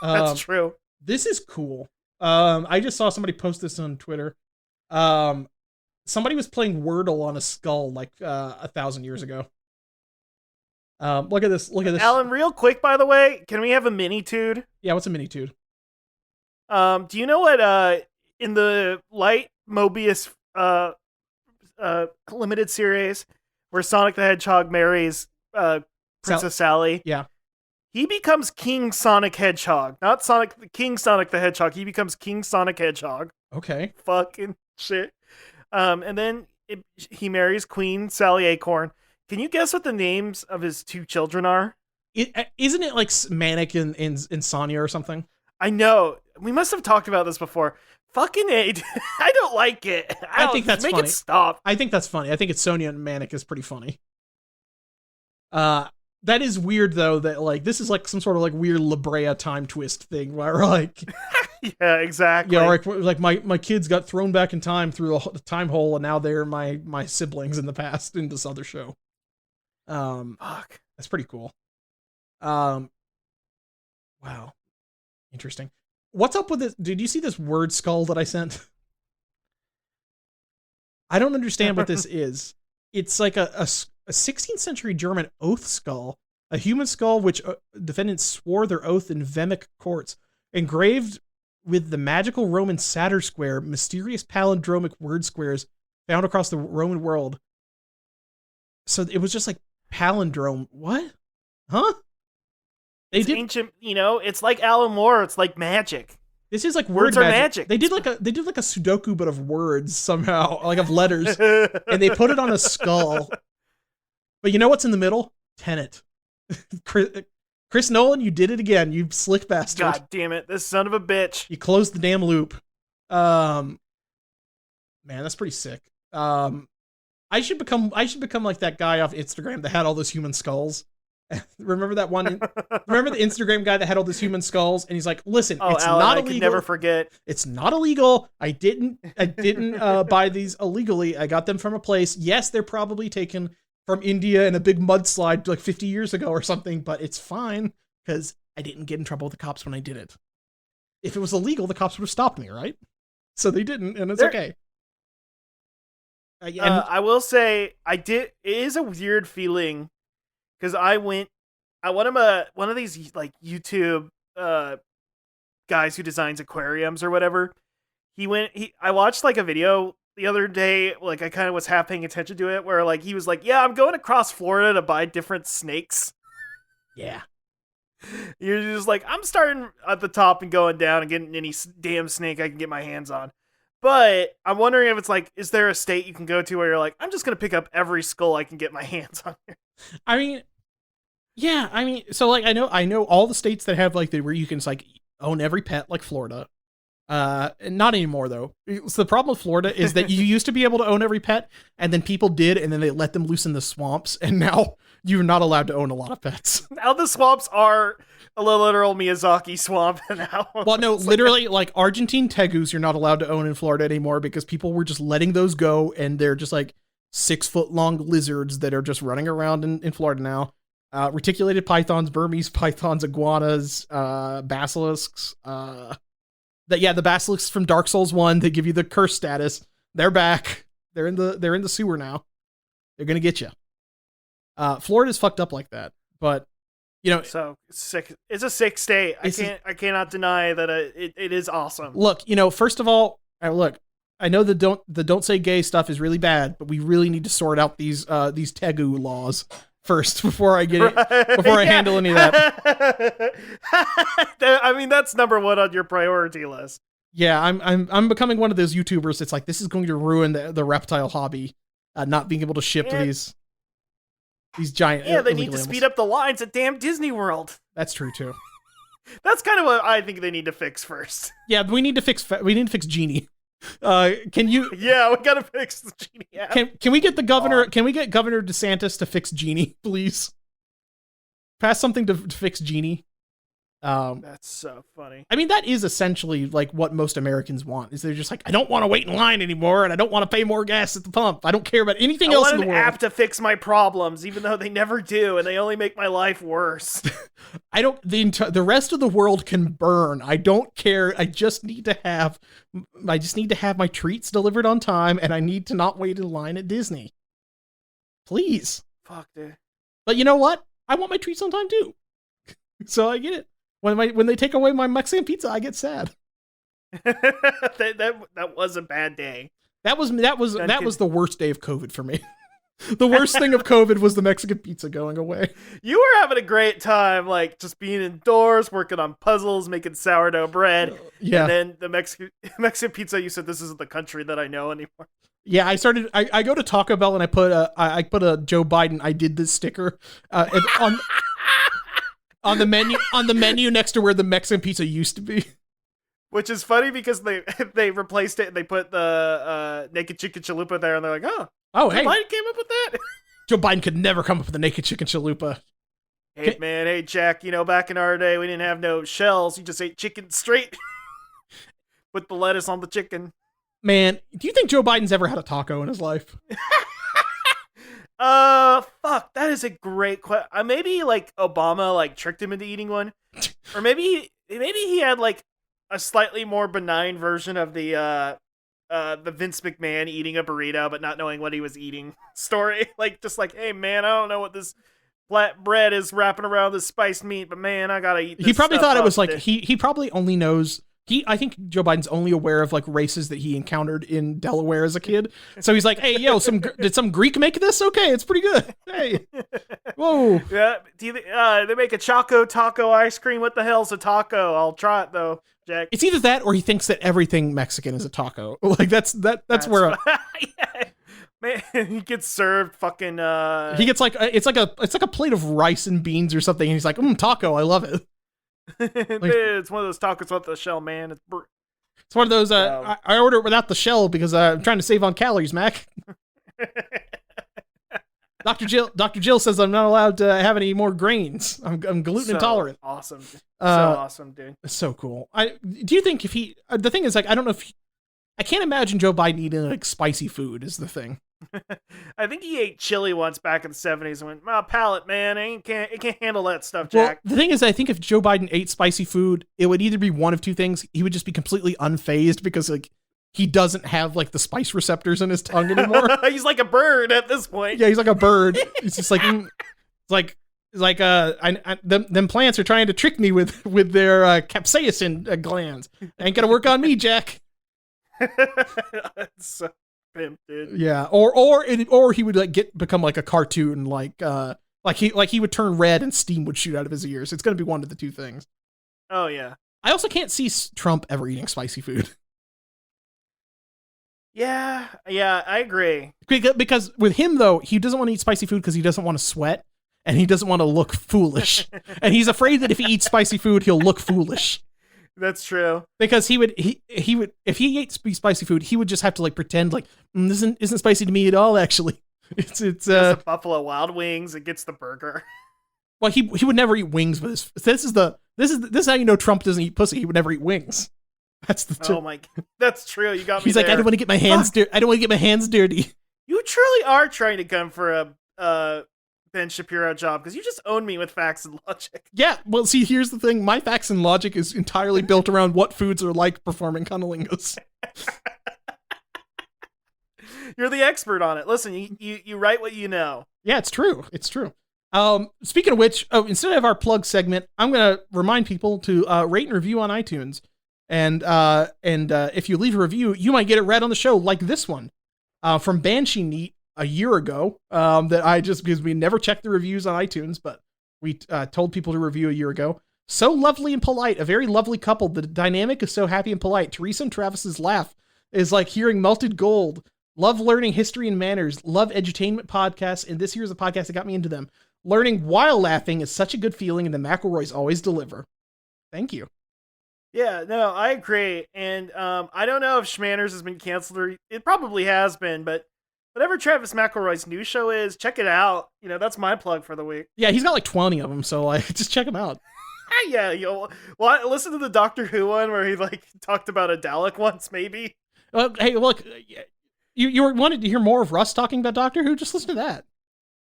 That's true. This is cool. I just saw somebody post this on Twitter. Somebody was playing Wordle on a skull like 1,000 years ago. Look at this. Alan, real quick, by the way, can we have a mini-tude? Yeah, what's a mini-tude? Do you know what in the Light Mobius limited series where Sonic the Hedgehog marries Princess Sally? Yeah. He becomes King Sonic Hedgehog. Not King Sonic the Hedgehog. He becomes King Sonic Hedgehog. Okay. Fucking shit. And then he marries Queen Sally Acorn. Can you guess what the names of his two children are? Isn't it like Manic and Sonya or something? I know. We must have talked about this before. Fucking A. I don't like it. I think that's funny. Make it stop. I think that's funny. I think it's Sonya and Manic is pretty funny. That is weird though, that like this is like some sort of like weird La Brea time twist thing where like yeah, exactly. Yeah, like my kids got thrown back in time through the time hole and now they're my siblings in the past in this other show. Fuck. That's pretty cool. Wow. Interesting. What's up with this? Did you see this word skull that I sent? I don't understand what this is. It's like a 16th century German oath skull, a human skull which defendants swore their oath in Vemic courts, engraved with the magical Roman Satyr square, mysterious palindromic word squares found across the Roman world. So it was just like palindrome. What? Huh? It's ancient, it's like Alan Moore, it's like magic. This is like words word are magic. They did like a Sudoku but of words somehow, like of letters, and they put it on a skull. But you know what's in the middle? Tenet. Chris Nolan, you did it again, you slick bastard. God damn it, this son of a bitch. You closed the damn loop. Man, that's pretty sick. I should become like that guy off Instagram that had all those human skulls. Remember that one? Remember the Instagram guy that had all those human skulls? And he's like, "Listen, it's Alan, not I illegal. Could never forget. It's not illegal. I didn't buy these illegally. I got them from a place. Yes, they're probably taken from India in a big mudslide like 50 years ago or something, but it's fine because I didn't get in trouble with the cops when I did it. If it was illegal, the cops would have stopped me, right? So they didn't, and it's okay." I will say it is a weird feeling because one of these like YouTube guys who designs aquariums or whatever. I watched like a video the other day, like I kind of was half paying attention to it, where like he was like, "Yeah, I'm going across Florida to buy different snakes." Yeah. You're just like, I'm starting at the top and going down and getting any damn snake I can get my hands on. But I'm wondering if it's like, is there a state you can go to where you're like, I'm just gonna pick up every skull I can get my hands on here? I mean, yeah, I mean, so like I know all the states that have like where you can like own every pet, like Florida. Not anymore though. So the problem with Florida is that you used to be able to own every pet, and then people did, and then they let them loose in the swamps, and now you're not allowed to own a lot of pets. Now the swamps are a literal Miyazaki swamp now. Well, no, literally, like Argentine tegus, you're not allowed to own in Florida anymore because people were just letting those go, and they're just like 6-foot long lizards that are just running around in Florida now. Reticulated pythons, Burmese pythons, iguanas, basilisks. The basilisks from Dark Souls 1, they give you the curse status. They're back. They're in the sewer now. They're gonna get you. Florida's fucked up like that, but you know, so sick. It's a sick state. I cannot deny that it is awesome. Look, you know, first of all, I know the don't say gay stuff is really bad, but we really need to sort out these tegu laws first before I handle any of that. I mean, that's number one on your priority list. Yeah, I'm becoming one of those YouTubers. It's like, this is going to ruin the reptile hobby, not being able to ship these giant. Yeah, they need to speed up the lines at damn Disney World. That's true too. That's kind of what I think they need to fix first. Yeah, we need to fix Genie. Can you? Yeah, we gotta fix the Genie app. Can we get the governor? Can we get Governor DeSantis to fix Genie, please? Pass something to fix Genie. That's so funny. I mean, that is essentially like what most Americans want. Is they're just like, I don't want to wait in line anymore, and I don't want to pay more gas at the pump. I don't care about anything else in the world. I want an app to fix my problems, even though they never do, and they only make my life worse. The rest of the world can burn. I don't care. I just need to have my treats delivered on time, and I need to not wait in line at Disney. Please. Fuck, dude. But you know what? I want my treats on time too. So I get it. When they take away my Mexican pizza, I get sad. that was a bad day. That was the worst day of COVID for me. The worst thing of COVID was the Mexican pizza going away. You were having a great time, like just being indoors, working on puzzles, making sourdough bread. Yeah. And then the Mexican pizza, you said, this isn't the country that I know anymore. Yeah, I go to Taco Bell and I put a Joe Biden "I did this" sticker on the menu next to where the Mexican pizza used to be. Which is funny because they replaced it and they put the naked chicken chalupa there, and they're like, oh, hey, Joe Biden came up with that. Joe Biden could never come up with the naked chicken chalupa. Hey Jack, back in our day we didn't have no shells. You just ate chicken straight with the lettuce on the chicken. Man, do you think Joe Biden's ever had a taco in his life? Fuck, that is a great question. Maybe like Obama like tricked him into eating one, or maybe he had like a slightly more benign version of the Vince McMahon eating a burrito but not knowing what he was eating story. Like, just like, hey man, I don't know what this flat bread is wrapping around this spiced meat, but man, I gotta eat this. He probably thought it was like, today. he probably only knows, I think Joe Biden's only aware of like races that he encountered in Delaware as a kid. So he's like, hey, yo, did some Greek make this? Okay, it's pretty good. Hey, whoa. Yeah, they make a Choco Taco ice cream. What the hell's a taco? I'll try it though, Jack. It's either that or he thinks that everything Mexican is a taco. Like that's where yeah. Man, he gets served fucking he gets like it's like a plate of rice and beans or something, and he's like, taco, I love it. It's one of those tacos without the shell, man. It's one of those I order it without the shell because I'm trying to save on calories, Mac. Dr. Jill says I'm not allowed to have any more grains. I'm gluten intolerant. Awesome. Awesome, dude. So cool. Do you think if the thing is, like, I don't know if I can't imagine Joe Biden eating like spicy food is the thing. I think he ate chili once back in the 70s and went, my palate, man, it can't handle that stuff, Jack. Well, the thing is, I think if Joe Biden ate spicy food, it would either be one of two things. He would just be completely unfazed because like he doesn't have like the spice receptors in his tongue anymore. He's like a bird at this point. Yeah, he's like a bird. He's just like, them plants are trying to trick me with their capsaicin glands. Ain't gonna work on me, Jack. That's so pimp, dude. Yeah, or he would become like a cartoon, like he would turn red and steam would shoot out of his ears. It's gonna be one of the two things. Oh yeah. I also can't see Trump ever eating spicy food. Yeah, I agree. Because with him though, he doesn't want to eat spicy food because he doesn't want to sweat and he doesn't want to look foolish. And he's afraid that if he eats spicy food, he'll look foolish. That's true. Because he would if he ate spicy food, he would just have to like pretend like this isn't spicy to me at all. Actually, it's the Buffalo Wild Wings. It gets the burger. Well, he would never eat wings, but this is how you know Trump doesn't eat pussy. He would never eat wings. That's the oh my, that's true. You got me. He's like, I don't want to get my hands dirty. I don't want to get my hands dirty. You truly are trying to come for a Ben Shapiro job because you just own me with facts and logic. Yeah, well, see, here's the thing. My facts and logic is entirely built around what foods are like performing cunnilingus. You're the expert on it. Listen, you write what you know. Yeah, it's true. It's true. Speaking of which, instead of our plug segment, I'm going to remind people to rate and review on iTunes. And if you leave a review, you might get it read on the show, like this one from Banshee Neat a year ago. That I just, because we never checked the reviews on iTunes, but we told people to review a year ago. So lovely and polite, a very lovely couple. The dynamic is so happy and polite. Teresa and Travis's laugh is like hearing melted gold. Love learning history and manners. Love edutainment podcasts, and this here's a podcast that got me into them. Learning while laughing is such a good feeling, and the McElroys always deliver. Thank you. Yeah, no, I agree. And I don't know if Schmanners has been canceled, or it probably has been, but whatever Travis McElroy's new show is, check it out. You know, that's my plug for the week. Yeah, he's got like 20 of them, so like just check them out. Yeah, well, listen to the Doctor Who one where he like talked about a Dalek once, maybe. Hey, look, you wanted to hear more of Russ talking about Doctor Who? Just listen to that.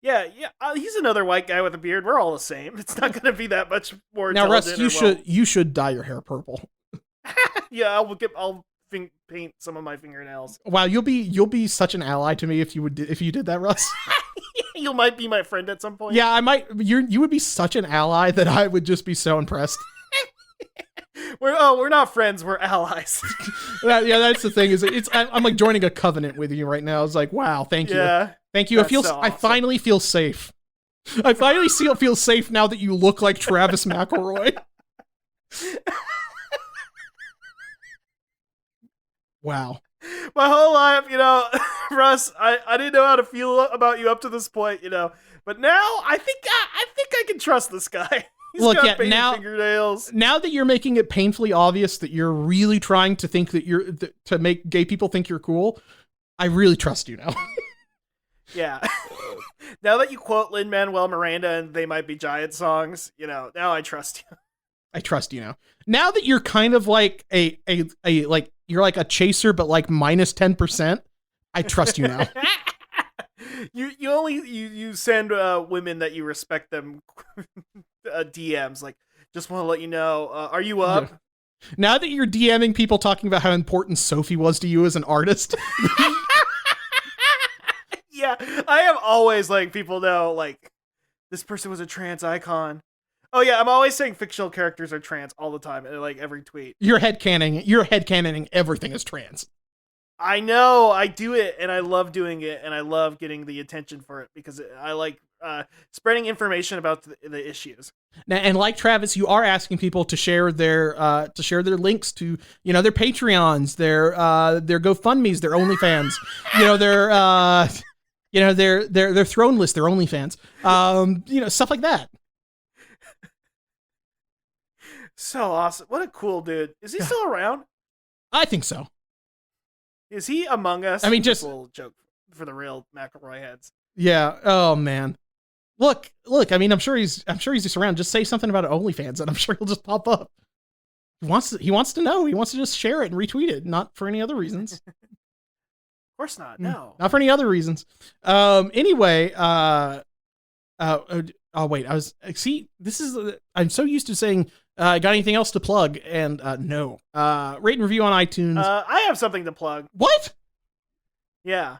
Yeah, he's another white guy with a beard. We're all the same. It's not going to be that much more. Now, Russ, you should dye your hair purple. Yeah, I'll paint some of my fingernails. Wow, you'll be such an ally to me if you did that, Russ. You might be my friend at some point. Yeah, I might. You would be such an ally that I would just be so impressed. We're not friends. We're allies. Yeah, that's the thing. I'm like joining a covenant with you right now. It's like, wow, thank you. Yeah. Thank you. I finally feel safe. I finally feel safe now that you look like Travis McElroy. Wow. My whole life, Russ, I didn't know how to feel about you up to this point, but now I think I can trust this guy. Look, yeah, fingernails. Now that you're making it painfully obvious that you're really trying to think that to make gay people think you're cool, I really trust you now. Yeah. Now that you quote Lin-Manuel Miranda and They Might Be Giant songs, now I trust you. I trust you now. Now that you're kind of like a like you're like a chaser but like minus 10%, I trust you now. You send women that you respect them DMs like, just want to let you know, are you up? Yeah. Now that you're DMing people talking about how important Sophie was to you as an artist. Yeah, I have always like people know like this person was a trans icon. Oh yeah, I'm always saying fictional characters are trans all the time in like every tweet. You're headcanoning everything as trans. I know, I do it and I love doing it and I love getting the attention for it because I like spreading information about the issues. Now, and like Travis, you are asking people to share their links to their Patreons, their GoFundMe's, their OnlyFans, their Throne List, their OnlyFans, stuff like that. So awesome! What a cool dude. Is he still around? I think so. Is he among us? I mean, just a little joke for the real McElroy heads. Yeah. Oh man. Look. I mean, I'm sure he's just around. Just say something about OnlyFans, and I'm sure he'll just pop up. He wants to know. He wants to just share it and retweet it, not for any other reasons. Of course not. No. Not for any other reasons. Anyway. Oh wait. I'm so used to saying. Got anything else to plug? And no. Rate and review on iTunes. I have something to plug. What? Yeah.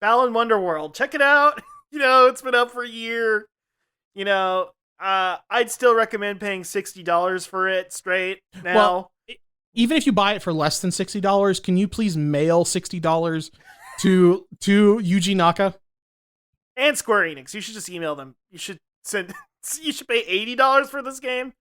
Balan Wonderworld. Check it out. It's been up for a year. I'd still recommend paying $60 for it straight now. Well, even if you buy it for less than $60, can you please mail $60 to Yuji Naka? And Square Enix. You should just email them. You should pay $80 for this game.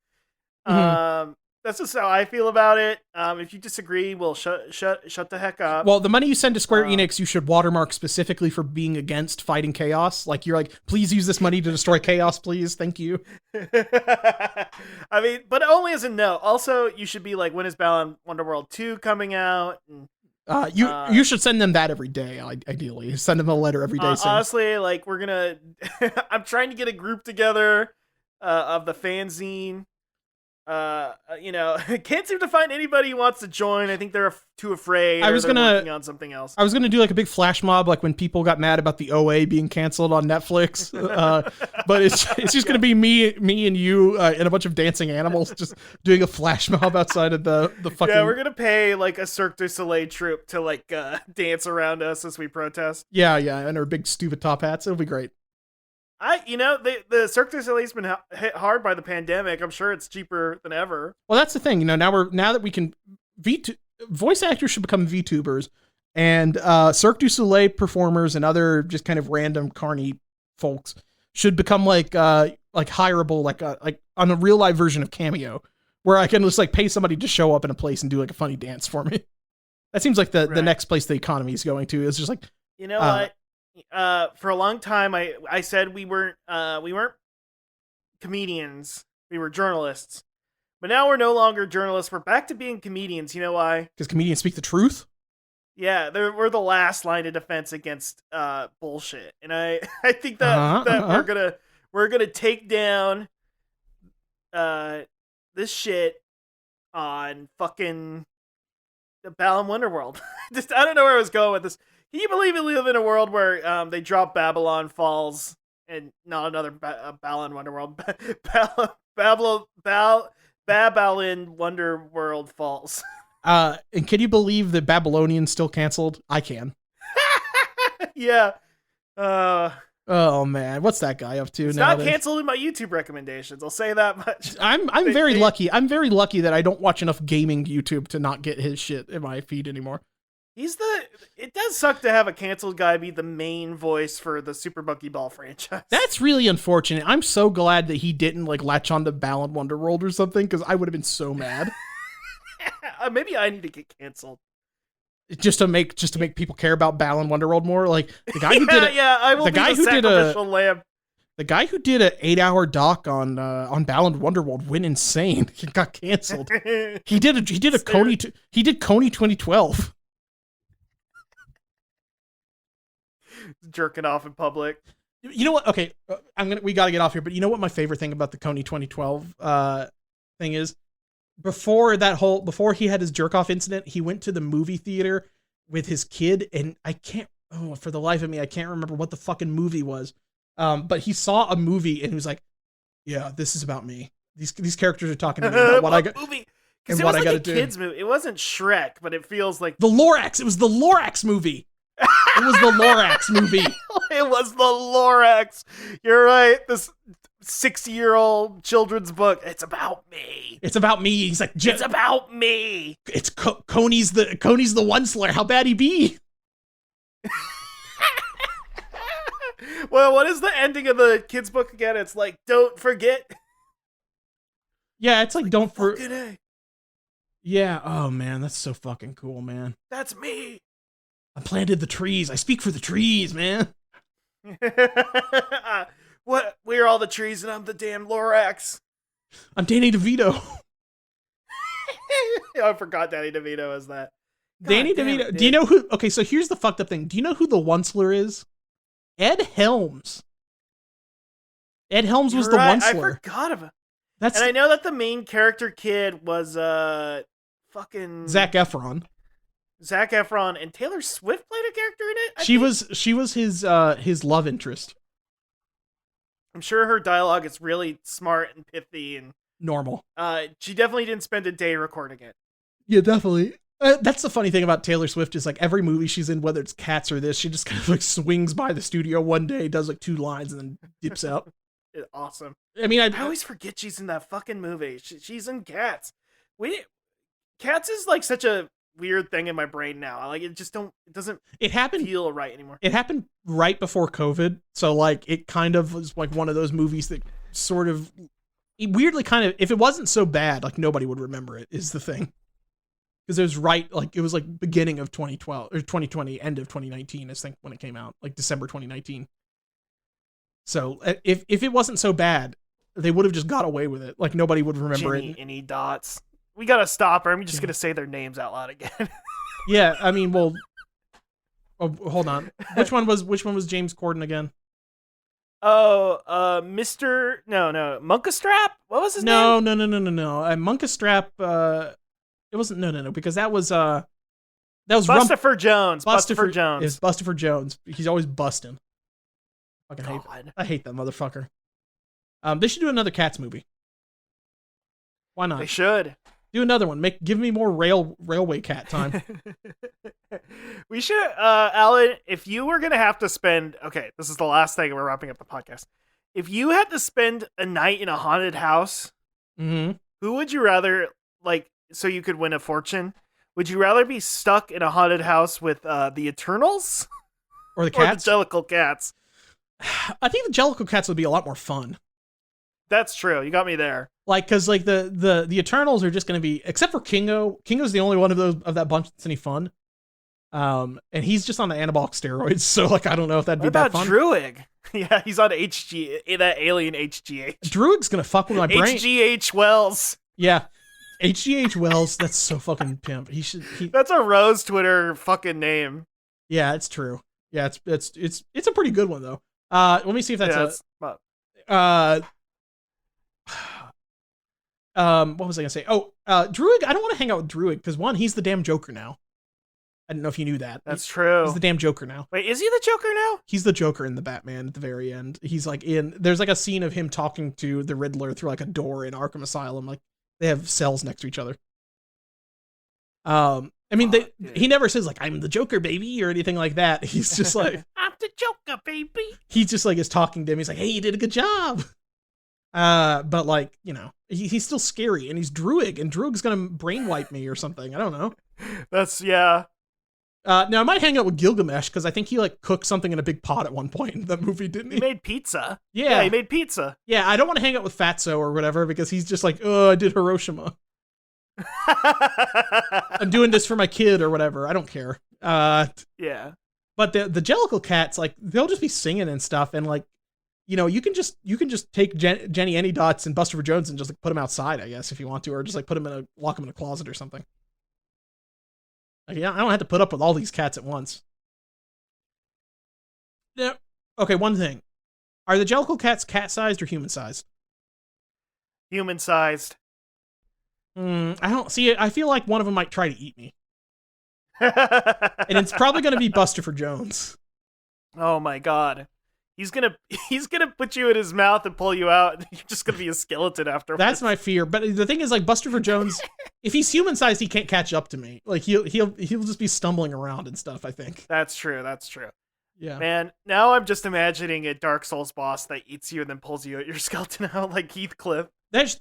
Mm-hmm. That's just how I feel about it. If you disagree, we'll shut the heck up. Well, the money you send to Square Enix, you should watermark specifically for being against fighting chaos. Like, you're like, please use this money to destroy chaos, please. Thank you. I mean, but only as a note. Also, you should be like, when is Balan Wonderworld 2 coming out? And, you should send them that every day, ideally. Send them a letter every day. Honestly, like, we're gonna... I'm trying to get a group together of the fanzine. Can't seem to find anybody who wants to join. I think they're too afraid. They're working on something else. I was gonna do like a big flash mob, like when people got mad about the OA being canceled on Netflix. But it's just gonna be me and you and a bunch of dancing animals just doing a flash mob outside of the fucking. Yeah, we're gonna pay like a Cirque du Soleil troupe to like dance around us as we protest. Yeah, and our big stupid top hats. It'll be great. The Cirque du Soleil's been hit hard by the pandemic. I'm sure it's cheaper than ever. Well, that's the thing. Now that we can voice actors should become VTubers, and Cirque du Soleil performers and other just kind of random carny folks should become like hireable, like on a real live version of Cameo, where I can just like pay somebody to show up in a place and do like a funny dance for me. That seems like the next place the economy is going to. Is just like, you know what. For a long time, I said we weren't comedians. We were journalists. But now we're no longer journalists. We're back to being comedians. You know why? Because comedians speak the truth? Yeah, we're the last line of defense against bullshit. And I think that we're gonna take down this shit on fucking the Balan Wonderworld. I don't know where I was going with this. Can you believe we live in a world where they drop Babylon Falls and not another Balan Wonderworld? Babalin Wonderworld Falls. And can you believe that Babylonian's still canceled? I can. Yeah. Oh man, what's that guy up to it's now? Not canceled in my YouTube recommendations. I'll say that much. I'm very lucky. I'm very lucky that I don't watch enough gaming YouTube to not get his shit in my feed anymore. It does suck to have a canceled guy be the main voice for the Super Monkey Ball franchise. That's really unfortunate. I'm so glad that he didn't like latch on to Balan Wonderworld or something, because I would have been so mad. Maybe I need to get canceled. Just to make people care about Balan Wonderworld more. Like the guy who The guy who did an 8-hour doc on Balan Wonderworld went insane. He got canceled. He did Coney 2012. Jerking off in public. You know what? Okay, we got to get off here. But you know what my favorite thing about the Coney 2012 thing is? Before he had his jerk off incident, he went to the movie theater with his kid, and for the life of me, I can't remember what the fucking movie was. But he saw a movie and he was like, "Yeah, this is about me. These characters are talking to me about what I got." Movie? Because it was like a kids movie. It wasn't Shrek, but it feels like the Lorax. It was the Lorax movie. It was the Lorax movie. It was the Lorax. You're right. This 60-year-old children's book. It's about me. It's about me. He's like, it's about me. It's Coney's the Onceler. How bad he be? Well, what is the ending of the kids' book again? It's like, don't forget. Yeah, it's like don't forget. Yeah. Oh man, that's so fucking cool, man. That's me. I planted the trees. I speak for the trees, man. What? We're all the trees, and I'm the damn Lorax. I'm Danny DeVito. I forgot Danny DeVito is that. Danny DeVito. Do you know who? Okay, so here's the fucked up thing. Do you know who the Onceler is? Ed Helms. Ed Helms was the Onceler. I forgot of it. And I know that the main character kid was fucking Zac Efron. Zac Efron, and Taylor Swift played a character in it. She was his love interest. I'm sure her dialogue is really smart and pithy and normal. She definitely didn't spend a day recording it. Yeah, definitely. That's the funny thing about Taylor Swift is like every movie she's in, whether it's Cats or this, she just kind of like swings by the studio one day, does like 2 lines, and then dips out. It's awesome. I mean, I always forget she's in that fucking movie. She's in Cats. Cats is like such a weird thing in my brain now. Like it doesn't feel right anymore. It happened right before COVID, so like it kind of was like one of those movies that sort of weirdly kind of, if it wasn't so bad, like nobody would remember it is the thing. Because it was it was like beginning of 2012 or 2020, end of 2019, I think, when it came out, like December 2019. So if it wasn't so bad, they would have just got away with it. Like nobody would remember Genie, it. Any dots. We gotta stop, or I'm just gonna say their names out loud again. Yeah, I mean, well, hold on. Which one was James Corden again? Oh, Mr. No, Munkastrap? What was his name? No. Munkastrap, it wasn't, no, because that was Bustopher Jones. Bustopher Jones. It's Bustopher Jones. He's always busting. I hate that motherfucker. They should do another Cats movie. Why not? They should. Do another one. Give me more railway cat time. We should, Alan, if you were going to have to spend, okay, this is the last thing, we're wrapping up the podcast. If you had to spend a night in a haunted house, mm-hmm. Who would you rather, like, so you could win a fortune? Would you rather be stuck in a haunted house with the Eternals? Or the cats? Or the Jellicle Cats? I think the Jellicle Cats would be a lot more fun. That's true. You got me there. Like, because like the Eternals are just going to be, except for Kingo. Kingo's the only one of that bunch that's any fun. And he's just on the anabolic steroids, so like I don't know if that'd be that fun. What about Druig? Yeah, he's on that alien HGH. Druig's gonna fuck with my brain. HGH Wells. Yeah, HGH Wells. That's so fucking pimp. That's a Rose Twitter fucking name. Yeah, it's true. Yeah, it's a pretty good one though. Let me see if that's what was I gonna say? Oh, Druig. I don't want to hang out with Druig because one, he's the damn Joker now. I don't know if you knew that. That's true. He's the damn Joker now. Wait, is he the Joker now? He's the Joker in the Batman at the very end. He's like there's like a scene of him talking to the Riddler through like a door in Arkham Asylum. Like they have cells next to each other. I mean, he never says like, I'm the Joker, baby, or anything like that. He's just like, I'm the Joker, baby. He just like is talking to him. He's like, hey, you did a good job. But like, you know, he's still scary and he's Druig and Druig's going to brain wipe me or something. I don't know. Yeah. Now I might hang out with Gilgamesh because I think he like cooked something in a big pot at one point in that movie, didn't he? He made pizza. Yeah, he made pizza. Yeah, I don't want to hang out with Fatso or whatever because he's just like, oh, I did Hiroshima. I'm doing this for my kid or whatever. I don't care. Yeah. But the Jellicle Cats, like, they'll just be singing and stuff, and like, you know, you can just take Jenny Anydots and Bustopher Jones and just like put them outside, I guess, if you want to, or just like lock them in a closet or something. Like, yeah, I don't have to put up with all these cats at once. Now, okay, one thing. Are the Jellicle Cats cat-sized or human-sized? Human-sized. I don't see it. I feel like one of them might try to eat me. And it's probably going to be Bustopher Jones. Oh my god. He's gonna put you in his mouth and pull you out, and you're just gonna be a skeleton afterwards. That's my fear. But the thing is, like, Bustopher Jones, if he's human-sized, he can't catch up to me. Like, he'll just be stumbling around and stuff, I think. That's true. Yeah. Man, now I'm just imagining a Dark Souls boss that eats you and then pulls you your skeleton out like Heathcliff. If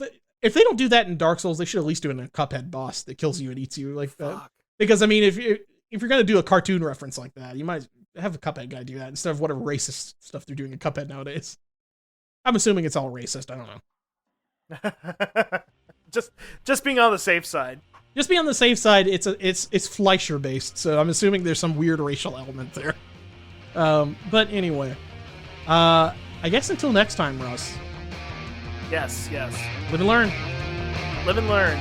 they don't do that in Dark Souls, they should at least do it in a Cuphead boss that kills you and eats you like that. Fuck. Because, I mean, if you're going to do a cartoon reference like that, you might have a Cuphead guy do that instead of whatever racist stuff they're doing in Cuphead nowadays. I'm assuming it's all racist. I don't know. just being on the safe side. Just be on the safe side. It's Fleischer based, so I'm assuming there's some weird racial element there. But anyway, I guess until next time, Russ. Yes. Live and learn. Live and learn.